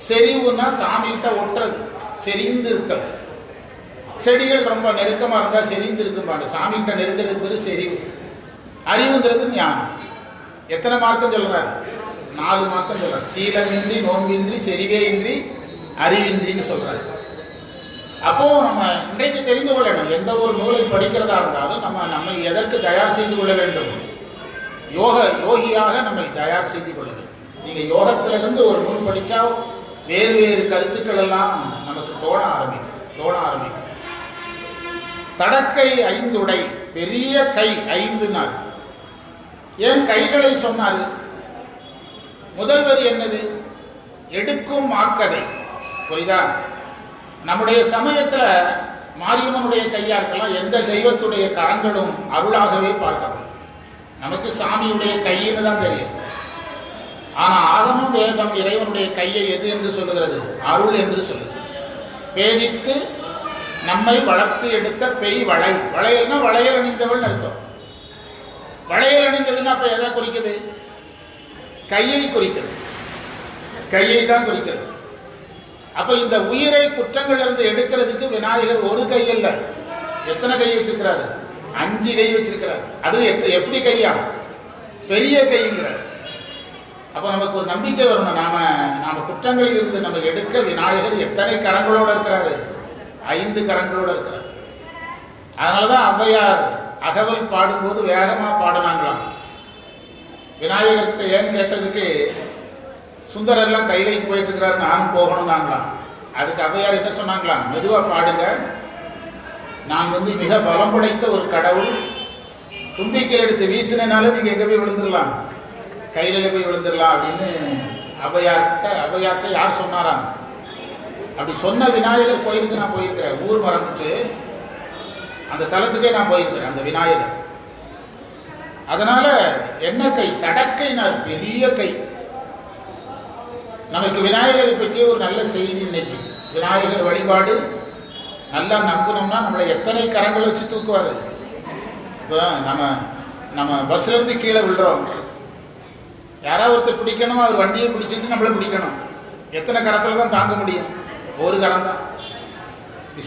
Speaker 1: செறிவுனா சாமிகிட்ட ஒட்டுறது, செறிந்து இருத்தல். செடிகள் ரொம்ப நெருக்கமா இருந்தா செறிந்து இருக்கும்பாங்க, சாமிகிட்ட நெருங்கிறதுக்கு பேரு செறிவு. அறிவுங்கிறது ஞானம். எத்தனை மார்க்கம் சொல்றாரு? 4 மார்க்கம் சொல்றாரு. சீலமின்றி நோன்பின்றி செறிவே இன்றி அறிவின்றின்னு சொல்றாரு. அப்போ நம்ம இன்றைக்கு தெரிந்து கொள்ளணும், எந்த ஒரு நூலை படிக்கிறதா இருந்தாலும் நம்மை எதற்கு தயார் செய்து கொள்ள வேண்டும்? யோகியாக நம்மை தயார் செய்து கொள்ள வேண்டும். நீங்க யோகத்திலிருந்து ஒரு நூல் படிச்சா வேறு வேறு கருத்துக்கள் எல்லாம் நமக்கு தோண ஆரம்பிக்கும். தடக்கை 5 உடை, பெரிய கை 5 நாள். ஏன் கைகளை சொன்னாரு? முதல் வரி என்னது? எடுக்கும் ஆக்கதை. புரியுதா? நம்முடைய சமயத்துல மாரியம்மனுடைய கையா இருக்கலாம், எந்த தெய்வத்துடைய கரங்களும் அருளாகவே பார்க்கலாம். நமக்கு சாமியுடைய கையின்னு தான் தெரியும். ஆனா ஆகமம் வேதம் இறைவனுடைய கையை எது என்று சொல்லுகிறது? அருள் என்று சொல்லுது. பேதித்து நம்மை வளர்த்து எடுத்த பெய் வளை. வளையல்னா வளையல் அணிந்தவள் அர்த்தம். வளையல் அணிந்ததுன்னா அப்ப எதை குறிக்குது? கையை குறிக்கிறது, கையை தான் குறிக்கிறது. அப்ப இந்த உயிரை குற்றங்கள் இருந்து எடுக்கிறதுக்கு விநாயகர் ஒரு கை அல்ல, எத்தனை கை வச்சிருக்கிறாரு? 5 கை வச்சிருக்கிறார். அது எப்படி கையா? பெரிய கைங்கிறார். அப்ப நமக்கு ஒரு நம்பிக்கை வரணும், நாம குற்றங்களில் இருந்து நம்ம எடுக்க விநாயகர் எத்தனை கரங்களோட இருக்கிறாரு? 5 கரங்களோட இருக்கிறார். அதனாலதான் ஔவையார் அகவல் பாடும்போது வேகமா பாடினாங்களாம். விநாயகர்கிட்ட ஏன் கேட்டதுக்கு, சுந்தரெல்லாம் கைலைக்கு போயிட்டு இருக்கிறாரு, நானும் போகணும் தாங்களாம். அதுக்கு ஔவையார் என்ன சொன்னாங்களாம்? மெதுவா பாடுங்க, நான் மிக பலம் படைத்த ஒரு கடவுள், தும்பிக்கையில் எடுத்து வீசினாலும் நீங்க எங்க போய் விழுந்துடலாம், கையில போய் விழுந்துடலாம் அப்படின்னு ஔவையார்கிட்ட யார் சொன்னாராம்? அப்படி சொன்ன விநாயகர் கோயிலுக்கு நான் போயிருக்கிறேன். ஊர் மறந்துட்டு அந்த தலத்துக்கே நான் போயிருக்கிறேன், அந்த விநாயகர். அதனால என்ன கை? தடக்கைனார், பெரிய கை. நமக்கு விநாயகரை பற்றிய ஒரு நல்ல செய்தி இன்னைக்கு. விநாயகர் வழிபாடு நல்லா நம்பணும்னா நம்மளை எத்தனை கரங்கள் வச்சு தூக்குவாரு. இப்போ நம்ம பஸ்ல இருந்து கீழே விழுறோம், யாராவது ஒருத்தர் பிடிக்கணும், அவர் வண்டியை பிடிச்சிட்டு நம்மளை பிடிக்கணும். எத்தனை கரத்துல தான் தாங்க முடியும்? ஒரு கரம் தான்.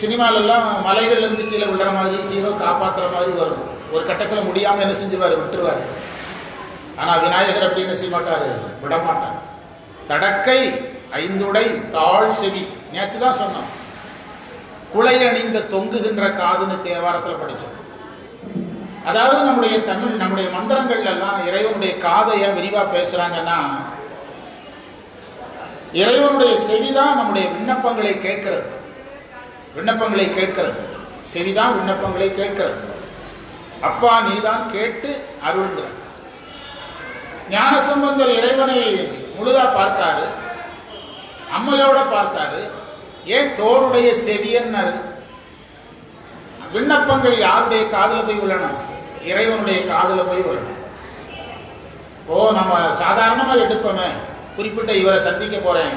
Speaker 1: சினிமாலெல்லாம் மலைகள்ல இருந்து கீழே விழுற மாதிரி ஹீரோ காப்பாற்றுற மாதிரி வரும். ஒரு கட்டத்தில் முடியாம என்ன செஞ்சுவாரு? விட்டுருவாரு. ஆனா விநாயகர் அப்படி என்ன செய்ய மாட்டாரு? விடமாட்டார். தடக்கை 5 உடை தாழ் செவி. நேற்று தான் சொன்னோம், குலை அணிந்த தொங்குகின்ற காதுன்னு தேவாரத்தில் படிச்சோம். அதாவது நம்முடைய மந்திரங்கள் எல்லாம் இறைவனுடைய காதைய விரிவா பேசுறாங்கன்னா, இறைவனுடைய செவிதான் நம்முடைய விண்ணப்பங்களை கேட்கிறது. செவிதான் விண்ணப்பங்களை கேட்கிறது. அப்பா நீதான் கேட்டு அருள்ங்கிற. ஞானசம்பந்தர் இறைவனை முழுதா பார்த்தாரு, அம்மையோட பார்த்தாரு. ஏன் தோளுடைய செவியன்னாரு? விண்ணப்பங்கள் யாருடைய காதுல போய் விழணும்? இறைவனுடைய காதுல போய் விழணும். நம்ம சாதாரணமா எடுப்போமே, குறிப்பிட்ட இவரை சந்திக்க போறேன்,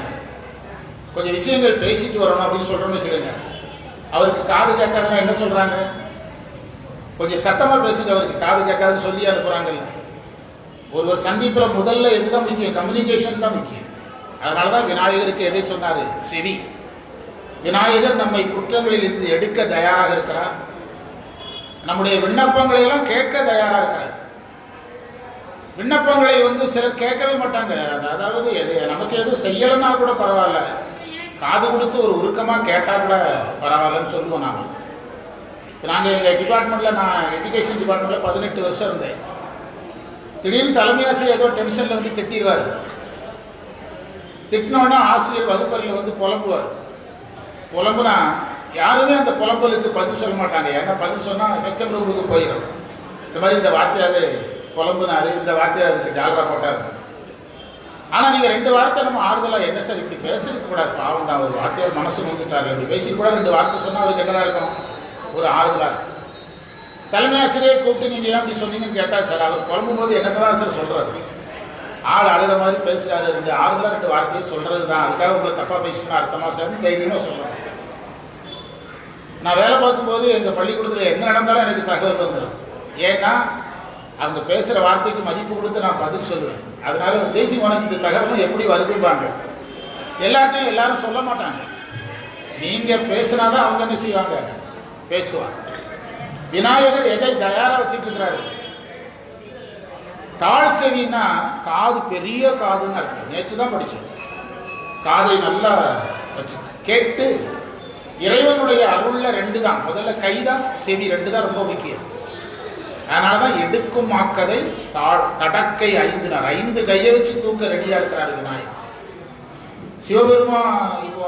Speaker 1: கொஞ்சம் விஷயங்கள் பேசிட்டு வரணும் அப்படின்னு சொல்றோம்னு வச்சுக்கோங்க. அவருக்கு காது கேட்காதுன்னா என்ன சொல்றாங்க? கொஞ்சம் சத்தமா பேசுங்க, அவருக்கு காது கேட்காதுன்னு சொல்லி அனுப்புறாங்கல்ல. ஒரு சந்திப்புல முதல்ல எதுதான் முக்கியம்? கம்யூனிகேஷன் தான் முக்கியம். அதனாலதான் விநாயகருக்கு எதை சொன்னாரு? செவி. விநாயகர் நம்மை குற்றங்களில் இருந்து எடுக்க தயாராக இருக்கிறார். நம்முடைய விண்ணப்பங்களை எல்லாம் கேட்க தயாராக இருக்கிறார். விண்ணப்பங்களை சிலர் கேட்கவே மாட்டாங்க. அதாவது நமக்கு எது செய்யலன்னா கூட பரவாயில்ல, காது கொடுத்து ஒரு உருக்கமா கேட்டா கூட பரவாயில்லன்னு சொல்லுவோம். நாங்க எங்க டிபார்ட்மெண்ட்ல, நான் எஜுகேஷன் டிபார்ட்மெண்ட்ல 18 வருஷம் இருந்தேன். திடீர்னு தலைமை ஆசிரியர் ஏதோ டென்ஷன்ல திட்டிடுவார். திட்டினோன்னா ஆசிரியர் வகுப்பறையில் புலம்புனா யாருமே அந்த புலம்பலுக்கு பதில் சொல்ல மாட்டாங்க. ஏன்னா பதில் சொன்னா ஹெச்எம் ரூமுக்கு போயிடும். இந்த மாதிரி இந்த வார்த்தையாவே புலம்புனாரு, இந்த வார்த்தையார் அதுக்கு ஜாலரா போட்டாரு. ஆனா நீங்க 2 வார்த்தை நம்ம ஆறுதலா, என்ன சார் இப்படி பேசுறது கூடாது, பாவம் தான், ஒரு வார்த்தையார் மனசு வந்துட்டாரு, அப்படி பேசி கூட 2 வார்த்தை சொன்னா அவருக்கு என்னதான் இருக்கும்? ஒரு ஆறுதலா. தலைமை ஆசிரியரை கூப்பிட்டு நீங்க ஏன் அப்படி சொன்னீங்கன்னு கேட்டா, சார் அவர் புலம்பும் போது என்னதான் சார் சொல்றாரு, ஆள் அழுகிற மாதிரி பேசுறாரு, 2 ஆறுதலாக 2 வார்த்தையை சொல்றது தான், அதுக்காக உங்களை தப்பா பேசிக்கணும் அர்த்தமா சார் தைரியமாக சொல்றேன். நான் வேலை பார்க்கும்போது எங்கள் பள்ளிக்கூடத்தில் என்ன நடந்தாலும் எனக்கு தகவல் வந்துடும். ஏன்னா அவங்க பேசுகிற வார்த்தைக்கு மதிப்பு கொடுத்து நான் பதில் சொல்லுவேன். அதனால தேசிய உனக்கு இந்த தகவலும் எப்படி வருதும்பாங்க. எல்லார்ட்டையும் எல்லாரும் சொல்ல மாட்டாங்க. நீங்கள் பேசுனாதான் அவங்க என்ன செய்வாங்க, பேசுவாங்க. விநாயகர் எதை தயாராக வச்சுட்டு இருக்கிறாரு? தாழ் செவின்னா காது, பெரிய காதுன்னு அர்த்தம். நேற்று தான் படித்தோம். காதை நல்லா வச்சு கேட்டு இறைவனுடைய அருள்ல 2 தான். முதல்ல கை தான், செவி 2 தான் ரொம்ப முக்கியம். அதனாலதான் எடுக்கும் மாக்கதை தடக்கை 5 5 கையை வச்சு தூக்க ரெடியா இருக்கிறாரு விநாயகர். சிவபெருமா இப்போ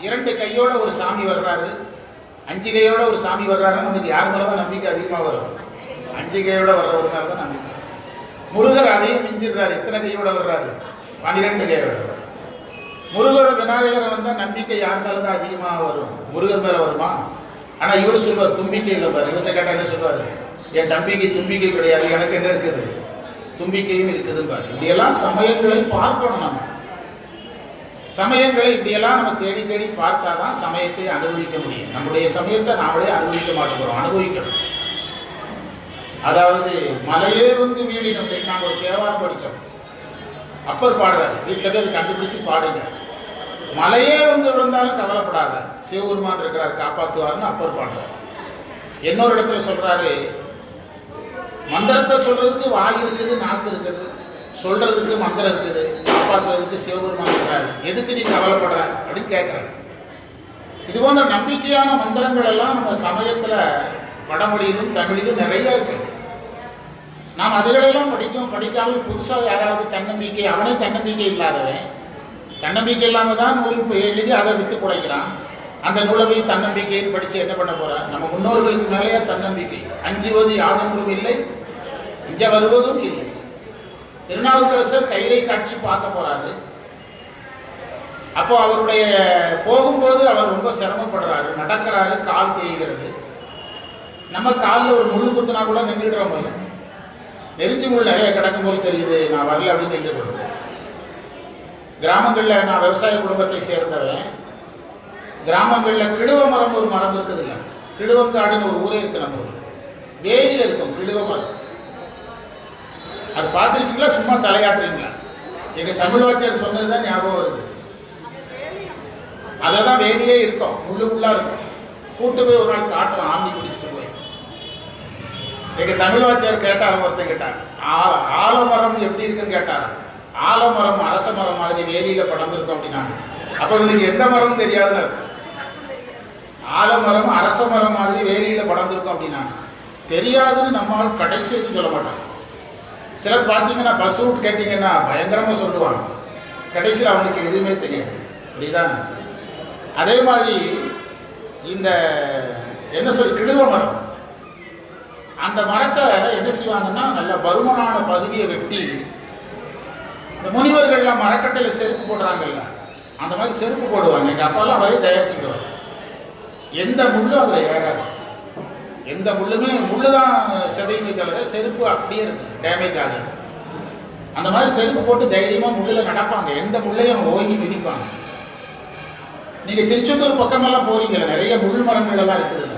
Speaker 1: 2 கையோட ஒரு சாமி வர்றாரு, 5 கையோட ஒரு சாமி வர்றாருன்னு நமக்கு யார் மேலதான் நம்பிக்கை அதிகமா வரும்? 5 கையோட வர்றவர் மேலதான் நம்பிக்கை. முருகர் அதையும் மிஞ்சிடுறாரு. எத்தனை கையோட வர்றாரு? 12 கையோட. முருகரோட விநாயகரை வந்தா நம்பிக்கை யார் மேலதான் அதிகமா வரும்? முருகர் மேல வருமா? ஆனா இவர் சொல்வார் தும்பிக்கை இல்லை பாரு. இவர்கிட்ட கேட்டா என்ன சொல்வாரு? என் தம்பிக்கு தும்பிக்கை கிடையாது, எனக்கு என்ன இருக்குது? தும்பிக்கையும் இருக்குதுன்னு பாரு. இப்படியெல்லாம் சமயங்களை பார்க்கணும். நம்ம சமயங்களை இப்படியெல்லாம் நம்ம தேடி தேடி பார்த்தாதான் சமயத்தை அனுபவிக்க முடியும். நம்முடைய சமயத்தை நாமளே அனுபவிக்க மாட்டேங்கிறோம், அனுபவிக்கணும். அதாவது மலையே வந்து வீழினம். நாங்கள் ஒரு தேவாரம் படித்தோம், அப்பர் பாடுறாரு, வீட்டில் போய் அதை கண்டுபிடிச்சு பாடுங்க. மலையே வந்து விழுந்தாலும் கவலைப்படாத, சிவபெருமான் இருக்கிறார் காப்பாற்றுவார்னு அப்பர் பாடுறார். இன்னொரு இடத்துல சொல்றாரு, மந்திரத்தை சொல்றதுக்கு வாய் இருக்குது, நாக்கு இருக்குது, சொல்றதுக்கு மந்திரம் இருக்குது, காப்பாற்றுறதுக்கு சிவபெருமான் இருக்கிறாரு, எதுக்கு நீ கவலைப்படுற அப்படின்னு கேட்கிறாரு. இது போன்ற நம்பிக்கையான மந்திரங்கள் எல்லாம் நம்ம சமயத்துல வடமொழியிலும் தமிழிலும் நிறைய இருக்கு. நாம் அதுகளெல்லாம் படிக்காமல் புதுசாக யாராவது தன்னம்பிக்கை, அவனே தன்னம்பிக்கை இல்லாதவன், தன்னம்பிக்கை இல்லாமல் தான் நூல் எழுதி அதை வித்து குடைக்கிறான். அந்த நூலை போய் தன்னம்பிக்கைன்னு படித்து என்ன பண்ண போகிறான்? நம்ம முன்னோர்களுக்கு மேலேயே தன்னம்பிக்கை. அஞ்சுவது யாதொன்றும் இல்லை, இஞ்ச வருவதும் இல்லை. திருநாவுக்கரசர் கைலை காட்சி பார்க்க போறாரு. அப்போ அவருடைய போகும்போது அவர் ரொம்ப சிரமப்படுறாரு, நடக்கிறாரு, கால் தேய்கிறது. நம்ம காலில் ஒரு முள் குத்துனா கூட நின்றுடுறோம்ல, நெருஞ்சி முள் நிறைய கிடக்கும் போது தெரியுது, நான் வரல அப்படின்னு நின்று கொடுப்பேன். கிராமங்களில் நான் விவசாய குடும்பத்தை சேர்ந்தவன். கிராமங்களில் கிழுவ மரம் ஒரு மரம் இருக்குது இல்லை, கிழுவங்காடுன்னு ஒரு ஊரே இருக்கு நம்ம ஊர், வேலியில் இருக்கும் கிழுவ மரம். அது பார்த்துருக்கீங்களா? சும்மா தலையாட்டுறீங்களா? எங்க தமிழ் வாத்தியார் சொன்னதுதான் ஞாபகம் வருது. அதெல்லாம் வேலியே இருக்கும், முள்ளு முள்ளா இருக்கும். கூட்டு போய் ஒரு நாள் காட்டுவோம், ஆம்பி குடிச்சிட்டு போய். எங்க தமிழ் வாத்தியார் கேட்டார், ஒருத்தன் கேட்டார், ஆலமரம் எப்படி இருக்குன்னு கேட்டார். ஆலமரம் அரச மரம் மாதிரி வேலியில படர்ந்துருக்கும் அப்படின்னாங்க. அப்ப இவனுக்கு எந்த மரம் தெரியாதுன்னு இருக்கு. ஆலமரம் அரச மரம் மாதிரி வேலியில படர்ந்துருக்கும் அப்படின்னாங்க. தெரியாதுன்னு நம்மால் கடைசி வரைக்கும் சொல்ல மாட்டாங்க. சிலர் பார்த்தீங்கன்னா பஸ் ரூட் கேட்டீங்கன்னா பயங்கரமா சொல்லுவாங்க, கடைசியில் அவனுக்கு எதுவுமே தெரியாது. அப்படிதான். அதே மாதிரி இந்த என்ன சொல்லி கிழுவ மரம், அந்த மரத்தை என்ன செய்வாங்கன்னா நல்ல பருமனான பகுதியை வெட்டி, இந்த முனிவர்கள்லாம் மரக்கட்டையில் செருப்பு போடுறாங்கல்ல, அந்த மாதிரி செருப்பு போடுவாங்க. எங்கள் அப்பாலாம் வரை தயாரிச்சுடுவார். எந்த முள்ளும் அதில் ஏறாது. எந்த முள்ளுமே, முள்ளு தான் செதையுமே தவிர செருப்பு அப்படியே இருக்கு, டேமேஜ் ஆகாது. அந்த மாதிரி செருப்பு போட்டு தைரியமாக முள்ளில் நடப்பாங்க. எந்த முள்ளையும் ஓங்கி மிதிப்பாங்க. நீங்கள் திருச்செந்தூர் பக்கமெல்லாம் போறீங்கல்ல, நிறைய முள் மரங்கள் எல்லாம் இருக்குதுல்ல,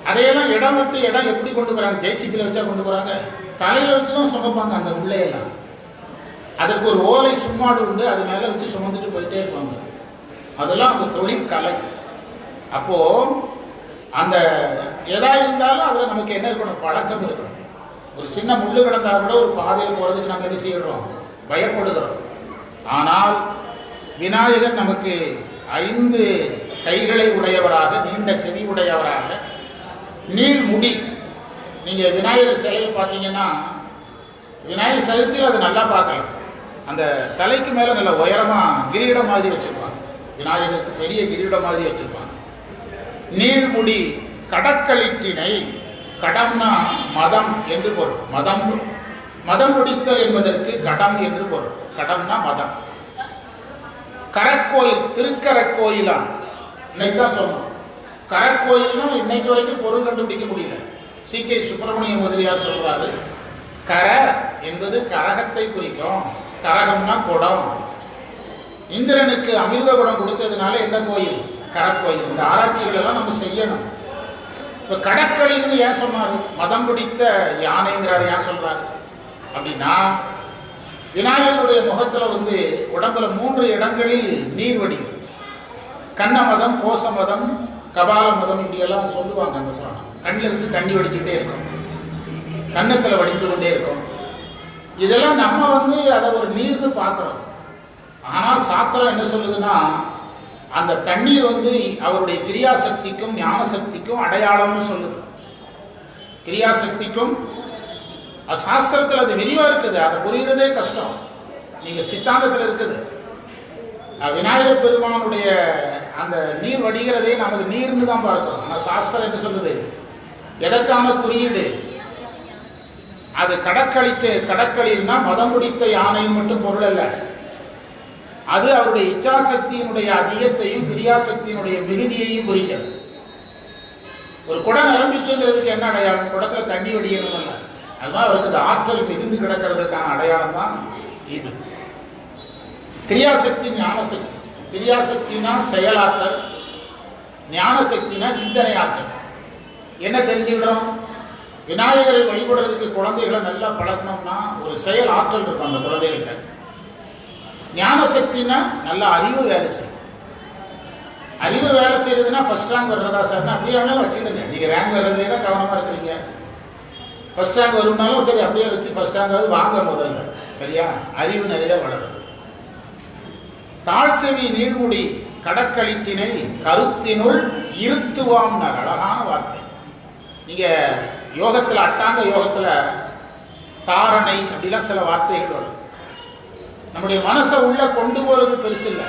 Speaker 1: அதையெல்லாம் இடம் விட்டு இடம் எப்படி கொண்டு போறாங்க? ஜேசிபியில் வச்சா கொண்டு போறாங்க, தலையில வச்சு தான் சுமப்பாங்க அந்த முள்ளையெல்லாம். அதுக்கு ஒரு ஓலை சும்மாடு உண்டு, அது மேலே வச்சு சுமந்துட்டு போயிட்டே இருப்பாங்க. அதெல்லாம் அந்த தொழில் கலை. அப்போ அந்த எதா இருந்தாலும் அதில் நமக்கு என்ன இருக்கணும்? பழக்கம் இருக்கணும். ஒரு சின்ன முள்ளு கிடந்தா கூட ஒரு பாதையில் போகிறதுக்கு நம்ம என்ன செய்யறோம்? பயப்படுகிறோம். ஆனால் விநாயகர் நமக்கு 5 கைகளை உடையவராக, நீண்ட செவி உடையவராக, நீள் முடி. நீங்க விநாயகர் சிலையை பார்த்தீங்கன்னா, விநாயகர் சதுர்த்தியில் அது நல்லா பார்க்கலாம். அந்த தலைக்கு மேல நல்ல உயரமா கிரீடம் மாதிரி வச்சிருப்பாங்க. விநாயகருக்கு பெரிய கிரீடம் மாதிரி வச்சிருப்பாங்க. நீள்முடி கடக்களிட்டினை, கடம்னா மதம் என்று பொருள். மதம் பிடித்தல் என்பதற்கு கடம் என்று பொருள். கடம்னா மதம். கரக்கோயில், திருக்கரக்கோயிலா இன்னைக்கு தான் சொன்னோம். கரக்கோயில்னா இன்னைக்கு வரைக்கும் பொருள் கண்டுபிடிக்க முடியல. சி.கே. சுப்பிரமணிய முதலியார் சொல்றாரு, கர என்பது கரகத்தை குறிக்கும். கரகம்னா குடம். இந்திரனுக்கு அமிர்த குடம் கொடுத்ததுனால எந்த கோயில்? கரக்கோயில். இந்த ஆராய்ச்சிகள் எல்லாம் நம்ம செய்யணும். இப்ப கடற்களின்னு ஏன் சொன்னாரு? மதம் பிடித்த யானைங்கிறாரு. ஏன் சொல்றாரு அப்படின்னா, விநாயகருடைய முகத்துல உடம்புல 3 இடங்களில் நீர் வடியும். கண்ண மதம், கோச மதம், கபால மதம் இப்படியெல்லாம் சொல்லுவாங்க. அந்த புராணம் கண்ணில் இருந்து தண்ணி வடிச்சுட்டே இருக்கும், கன்னத்துல வடித்து கொண்டே இருக்கும். இதெல்லாம் நம்ம அதை ஒரு நீர்னு பார்க்கிறோம். ஆனால் சாஸ்திரம் என்ன சொல்லுதுன்னா, அந்த தண்ணீர் அவருடைய கிரியாசக்திக்கும் ஞான சக்திக்கும் அடையாளம்னு சொல்லுது. கிரியாசக்திக்கும் சாஸ்திரத்தில் அது விரிவா இருக்குது. அதை புரிகிறதே கஷ்டம். நீங்க சித்தாந்தத்தில் இருக்குது. விநாயகர் பெருமானுடைய அந்த நீர் வடிகிறதே நமது நீர்னு தான் பார்க்கிறோம். ஆனால் சாஸ்திரம் என்ன சொல்லுது? எதற்கான குறியீடு? அது கடற்களிர்னா மதம் பிடித்த யானையும் மட்டும் பொருள் அல்ல. அது அவருடைய இச்சாசக்தியினுடைய அதிகத்தையும் கிரியாசக்தியினுடைய மிகுதியையும் குறிக்கிறது. ஒரு குடம் நிரம்பிட்டுங்கிறதுக்கு என்ன அடையாளம்? குடத்துல தண்ணி வடியணும் அல்ல. அதுதான் அவருக்கு அந்த ஆற்றல் மிகுந்து கிடக்கிறதுக்கான அடையாளம் தான் இது. கிரியாசக்தி, ஞானசக்தி. கிரியாசக்தினா செயலாற்றல், ஞானசக்தினா சிந்தனை ஆற்றல். என்ன தெரிஞ்சுக்கிறோம்? விநாயகரை வழிபடுறதுக்கு குழந்தைகளை நல்லா பழக்கணும்னா ஒரு செயல் ஆற்றல் இருக்கும் அந்த குழந்தைகள்கிட்ட. ஞான சக்தினா நல்ல அறிவு வேலை செய்யும். அறிவு வேலை செய்யறதுன்னா ஃபர்ஸ்ட் ரேங்க் வர்றதா சார்? அப்படியே வேணாலும் வச்சுடுங்க. நீங்க ரேங்க் வர்றதுலே தான் கவனமா இருக்கிறீங்க. ஃபர்ஸ்ட் ரேங்க் வரும்னாலும் சரி, அப்படியே வச்சு ஃபர்ஸ்ட் ரேங்க் வாங்க முதல்ல. சரியா? அறிவு நிறைய வளரும். தாழ்செவி நீழ்முடி கடற்களிட்டினை கருத்தினுள் இருத்துவாம். அழகான வார்த்தை. நீங்க யோகத்துல, அட்டாங்க யோகத்துல தாரணை அப்படிலாம் சில வார்த்தைகள் வரும். நம்முடைய மனசை உள்ள கொண்டு போறது பெருசு இல்லை.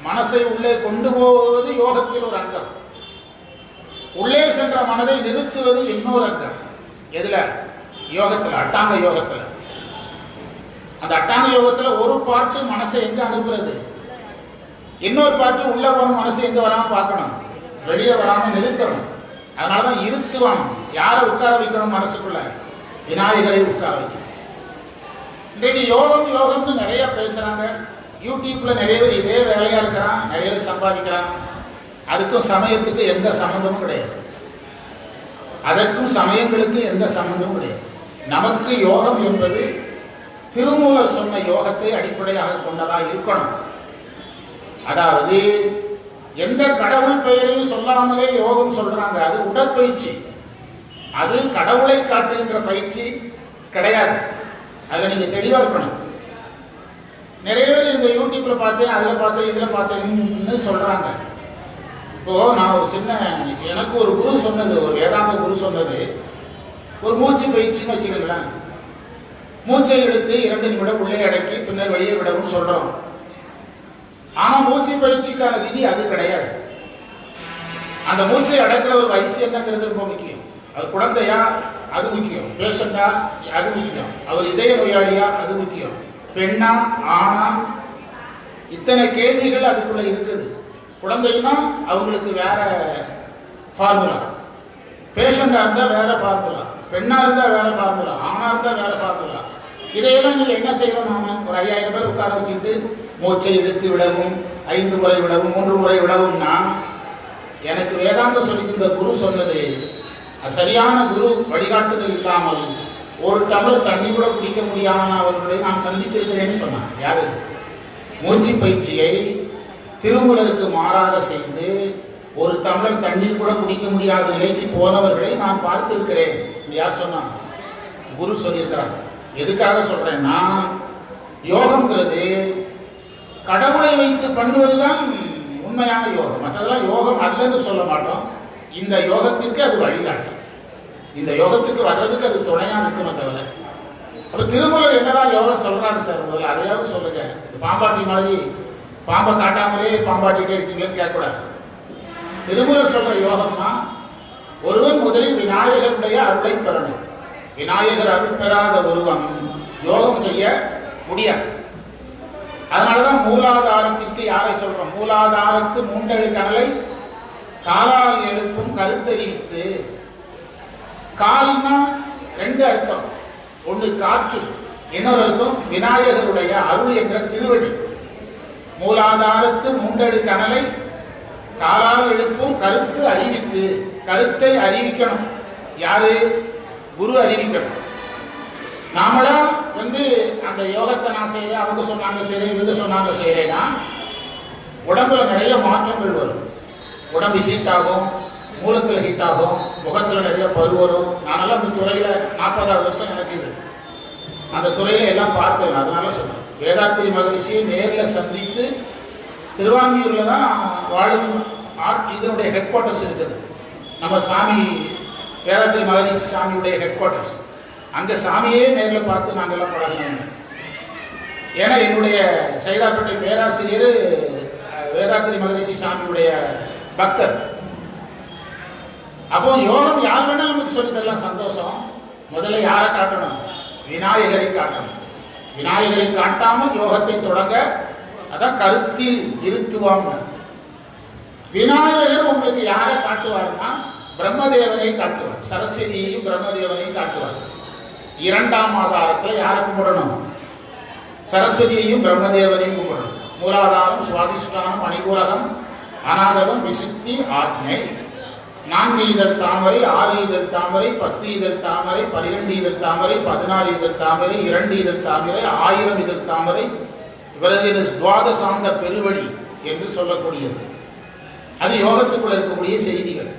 Speaker 1: மனசை உள்ளே கொண்டு போவது யோகத்தில் ஒரு அங்கம். உள்ளே சென்ற மனதை நிறுத்துவது இன்னொரு அங்கம். எதுல? யோகத்துல, அட்டாங்க யோகத்துல. அந்த அட்டாங்க யோகத்துல ஒரு பாட்டு மனசை எங்க அனுப்புறது, இன்னொரு பாட்டு உள்ள போன மனசை எங்க வராம பார்க்கணும், வெளியே வராம நிறுத்தணும். அதனாலதான் இருத்துவான். யாரை உட்கார வைக்கணும் மனசுக்குள்ள? விநாயகரை உட்கார வைக்கணும். இன்றைக்கு யோகம் யோகம்னு நிறைய பேசுறாங்க. யூடியூப்ல நிறைய பேர் இதே வேலையா இருக்கிறான், நிறைய பேர் சம்பாதிக்கிறான். அதுக்கும் சமயத்துக்கு எந்த சம்பந்தமும் கிடையாது. அதற்கும் சமயங்களுக்கு எந்த சம்பந்தமும் கிடையாது. நமக்கு யோகம் என்பது திருமூலர் சொன்ன யோகத்தை அடிப்படையாக கொண்டதா இருக்கணும். அதாவது எந்த கடவுள் பெயரையும் சொல்லாமலே யோகம் சொல்றாங்க. அது உடற்பயிற்சி. அது கடவுளை காட்டுகின்ற பயிற்சி கிடையாது. அதுல நீங்க தெளிவா இருக்கணும். நிறைய பேர் இந்த யூடியூப்ல பார்த்தேன், அதுல பார்த்தேன், இதுல பார்த்தேன்னு சொல்றாங்க. இப்போ நான் ஒரு எனக்கு ஒரு குரு சொன்னது, ஒரு வேதாந்த குரு சொன்னது, ஒரு மூச்சு பயிற்சின்னு வச்சுக்கோங்களேன். மூச்சை இழுத்து 2 நிமிடம் உள்ளே அடக்கி பின்னர் வெளியே விடவும் சொல்றோம். ஆனா மூச்சு பயிற்சிக்கான விதி அது கிடையாது. அந்த மூச்சை அடக்கிற ஒரு வயசு என்னங்கிறது ரொம்ப முக்கியம். அது குழந்தையா, அது முக்கியம். பேஷண்டா, அது முக்கியம். அவர் இதய நோயாளியா, அது முக்கியம். பெண்ணா, ஆனா, இத்தனை கேள்விகள் அதுக்குள்ள இருக்குது. குழந்தைன்னா அவங்களுக்கு வேற ஃபார்முலா, பேஷண்டா இருந்தா வேற ஃபார்முலா, பெண்ணா இருந்தா வேற ஃபார்முலா, ஆனா இருந்தா வேற ஃபார்முலா. இதையெல்லாம் நீங்க என்ன செய்யறோம்? நாம ஒரு 5000 பேர் உட்கார வச்சுக்கிட்டு மூச்சை இழுத்து விடவும், 5 முறை விடவும், 3 முறை விடவும்னா, எனக்கு வேதாந்தம் சொல்லி இந்த குரு சொன்னது சரியான குரு வழிகாட்டுதல் இல்லாமல் ஒரு டம்ளர் தண்ணி கூட குடிக்க முடியாம அவர்களை நான் சந்தித்திருக்கிறேன்னு சொன்னான். யாரு? மூச்சு பயிற்சியை திருமூலருக்கு மாறாக செய்து ஒரு டம்ளர் தண்ணீர் கூட குடிக்க முடியாத நிலைக்கு போனவர்களை நான் பார்த்திருக்கிறேன். யார் சொன்னாங்க? குரு சொல்லியிருக்கிறாங்க. எதுக்காக சொல்றேன்னா, யோகம்ங்கிறது கடவுளை வைத்து பண்ணுவதுதான் உண்மையான யோகம். மற்றதெல்லாம் யோகம் அல்லன்னு சொல்ல மாட்டோம். இந்த யோகத்திற்கு அது வழிகாட்டும். இந்த யோகத்துக்கு வர்றதுக்கு அது துணையா இருக்குமே தவிர. அப்ப திருமூலர் என்னதான் யோகம் சொல்றாரு சார்? முதல்ல அதையாவது சொல்லுங்க. பாம்பாட்டி மாதிரி பாம்பை காட்டாமலே பாம்பாட்டிட்டே இருக்கீங்களேன்னு கேட்கக்கூடாது. திருமூலர் சொல்ற யோகம்னா, ஒருவன் முதலில் விநாயகருடைய அருளை பெறணும். விநாயகர் அருள் பெறாத ஒருவன் யோகம் செய்ய முடியாது. அதனாலதான் மூலாதாரத்திற்கு யாரை சொல்றோம்? மூலாதாரத்து மூண்டெழு கனலை காலால் எழுப்பும் கருத்தறிவித்து. கால்னா 2 அர்த்தம். ஒன்று காற்று, இன்னொரு அர்த்தம் விநாயகருடைய அருள் என்ற திருவடி. மூலாதாரத்து மூன்றடி கனலை காலால் எழுப்பும் கருத்து அறிவித்து, கருத்தை அறிவிக்கணும். யாரு? குரு அறிவிக்கணும். நாமளா அந்த யோகத்தை நான் செய்யறேன், அவங்க சொன்னாங்க செய்யறேன், இவங்க சொன்னாங்க செய்யறேன்னா உடம்புல நிறைய மாற்றங்கள் வரும். உடம்பு ஹீட் ஆகும், மூலத்தில் ஹீட் ஆகும், முகத்தில் நிறைய பரு வரும். நானெல்லாம் அந்த துறையில் 40வது வருஷம் எனக்கு இது, அந்த துறையில் எல்லாம் பார்த்தேன். அதனால சொல்றேன், வேதாத்திரி மகரிஷியை நேரில் சந்தித்து திருவான்மியூரில் தான் வாழும் இதனுடைய ஹெட் குவார்ட்டர்ஸ் இருக்குது. நம்ம சாமி வேதாத்திரி மகரிஷி சாமியுடைய ஹெட் குவார்ட்டர்ஸ். அங்கே சாமியே நேரில் பார்த்து நாங்கள்லாம் பழகினோம். ஏன்னா என்னுடைய சைதாப்பேட்டை பேராசிரியர் வேதாத்திரி மகரிஷி சாமியுடைய பக்தர். அப்போ யோகம் யார் வேணாலும் நமக்கு சொல்லி தரலாம், சந்தோஷம். முதல்ல யாரை காட்டணும்? விநாயகரை காட்டணும். விநாயகரை காட்டாமல் யோகத்தை தொடங்க, அதான் கருத்தில் இருத்துவாங்க. விநாயகர் உங்களுக்கு யாரை காட்டுவார்னா பிரம்மதேவனை காட்டுவார், சரஸ்வதியையும் பிரம்மதேவனையும் காட்டுவார். 2ஆம் ஆதாரத்தில் யாரை கும்பிடணும்? சரஸ்வதியையும் பிரம்மதேவனையும் கும்பிடணும். மூலாதாரம், சுவாதிஷ்டானம், மணிபூரகம், அநாகதம், விசுத்தி, ஆக்ஞை. 4 இதழ் தாமரை, 6 இதழ் தாமரை, 10 இதழ் தாமரை, 12 இதழ் தாமரை, 16 இதழ் தாமரை, 2 இதழ் தாமரை, 1000 இதழ் தாமரை. இவரது துவாதசாந்த பெருவழி என்று சொல்லக்கூடியது. அது யோகத்துக்குள்ள இருக்கக்கூடிய செய்திகள்.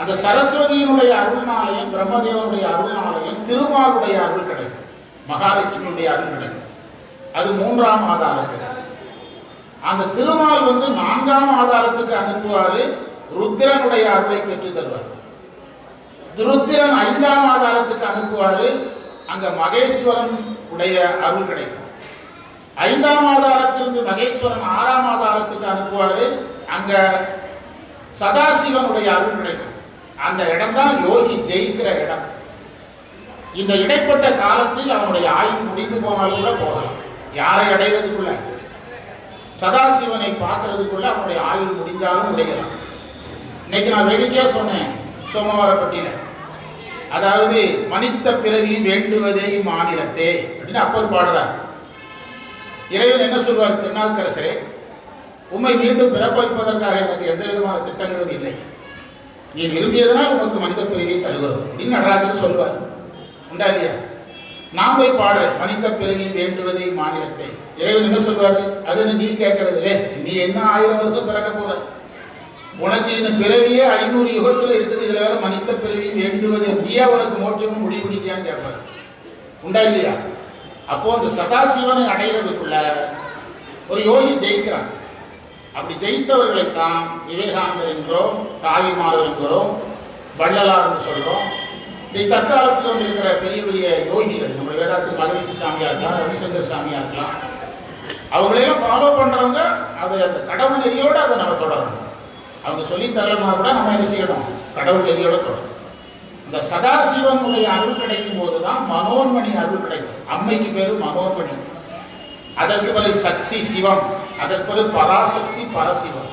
Speaker 1: அந்த சரஸ்வதியினுடைய அருள்னாலையும் பிரம்மதேவனுடைய அருள்னாலையும் திருமாலுடைய அருள் கிடைக்கும், மகாலட்சுமியுடைய அருள் கிடைக்கும். அது 3ஆம் ஆதாரத்துக்கு. அந்த திருமால் 4ஆம் ஆதாரத்துக்கு அனுப்புவாரு, ருத்திரனுடைய அருளை பெற்று தருவார். ருத்திரன் 5ஆம் ஆதாரத்துக்கு அனுப்புவாரு, அங்க மகேஸ்வரன் உடைய அருள் கிடைக்கும். 5ஆம் ஆதாரத்திலிருந்து மகேஸ்வரன் 6ஆம் ஆதாரத்துக்கு அனுப்புவாரு, அங்க சதாசிவனுடைய அருள் கிடைக்கும். அந்த இடம் தான் யோகி ஜெயிக்கிற இடம். இந்த இடைப்பட்ட காலத்தில் அவனுடைய ஆயுள் முடிந்து போனாலும் கூட போகலாம். யாரை அடைகிறதுக்குள்ள? சதாசிவனை பார்க்கறதுக்குள்ள அவனுடைய ஆயுள் முடிந்தாலும் முடியலாம். இன்னைக்கு நான் வேடிக்கையா சொன்னேன் சோமவாரப்பட்டியில, அதாவது மனித பிறவி வேண்டுவதே மாநிலத்தே அப்படின்னு அப்பர் பாடுறார். இறைவன் என்ன சொல்வார்? திருநாவுக்கரசரே, உம்மை மீண்டும் பிறப்ப வைப்பதற்காக எனக்கு எந்த விதமான திட்டங்களும் இல்லை, நீ விரும்பியதனால் உனக்கு மனித பிறவியை தருகிறோம் அப்படின்னு நடராஜர் சொல்வார். உண்டா இல்லையா? நாம் போய் பாடுறேன் மனித பிறவி வேண்டுவதே மாநிலத்தை. இறைவன் என்ன சொல்வாரு? அது நீ கேட்கறது, நீ என்ன 1000 வருஷம் பிறக்க போற, உனக்கு இந்த பிறவியே 500 யுகத்துல இருக்குது, இதுல வேற மனித பிறவி வேண்டுவது, நீயா உனக்கு மோட்சமும் முடிவு பண்ணிட்டியான்னு கேட்பாரு. உண்டா இல்லையா? அப்போ அந்த சதாசிவனை அடைகிறதுக்குள்ள ஒரு யோகி ஜெயிக்கிறான். அப்படி ஜெயித்தவர்களைத்தான் விவேகானந்தர் என்கிறோம், தாவிமாரர் என்கிறோம், வள்ளலார்னு சொல்றோம். தற்காலத்தில் இருக்கிற பெரிய பெரிய யோகிகள், நம்ம வேதாத்திரி மகரிஷி சாமியா இருக்கலாம், ரவிசங்கர் சாமியா இருக்கலாம், அவங்களையெல்லாம் ஃபாலோ பண்றவங்க அதை அந்த கடவுள் நெறியோடு அதை நம்ம தொடரணும். அவங்க சொல்லி தரலன்னா கூட நம்ம என்ன செய்யணும்? கடவுள் நெறியோட தொடரும். இந்த சதாசிவனுடைய அருள் கிடைக்கும் போதுதான் மனோன்மணி அருள் கிடைக்கும். அம்மைக்கு பேரு மனோன்மணி, அதற்கு பிறகு சக்தி சிவம், அதற்கு பிறகு பராசக்தி பரசிவம்.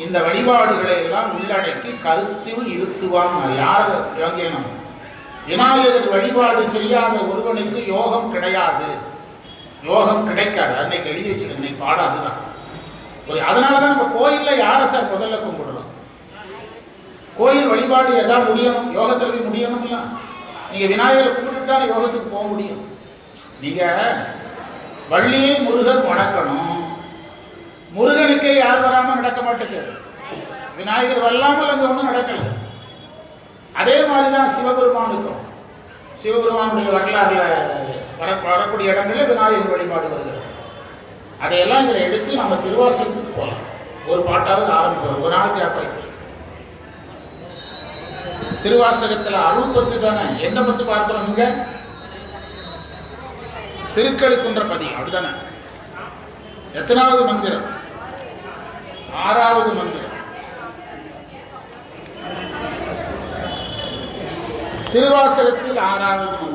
Speaker 1: இந்த வழிபாடுகளை எல்லாம் உள்ளடக்கி கருத்தில் இருத்துவான். யார இறங்கணும்? விநாயகர் வழிபாடு செய்யாத ஒருவனுக்கு யோகம் கிடையாது, யோகம் கிடைக்காது. அன்னைக்கு எழுதி வச்சுக்க, இன்னைக்கு பாடம் அதுதான். அதனாலதான் நம்ம கோயில்ல யாரை சார் முதல்ல கும்பிடணும்? கோயில் வழிபாடு எதாவது முடியணும், யோகத்தில் போய் முடியணும்ல. நீங்க விநாயகரை கும்பிட்டு தான் யோகத்துக்கு போக முடியும். நீங்க வள்ளியை முருகன் வணக்கணும், முருகனுக்கே யார் வராம நடக்க மாட்டேங்குது, விநாயகர் வல்லாமல் அங்க ஒன்றும் நடக்கல. அதே மாதிரிதான் சிவபெருமானுக்கும். சிவபெருமானுடைய வரலாறுல வரக்கூடிய இடங்கள்ல விநாயகர் வழிபாடு வருகிறது. அதையெல்லாம் இதில் எடுத்து நம்ம திருவாசகத்துக்கு போகலாம். ஒரு பாட்டாவது ஆரம்பிப்போம், ஒரு நாளைக்கு அப்ப திருவாசகத்துல அருள் பத்து தானே, என்ன பத்தி பார்க்கிறோம்? இங்க திருக்கழுக்குன்ற பதிகம், அப்படித்தானே? எத்தனாவது மந்திரம்? 6வது மந்திரம். திருவாசகத்தில் 6வது மந்திரம்.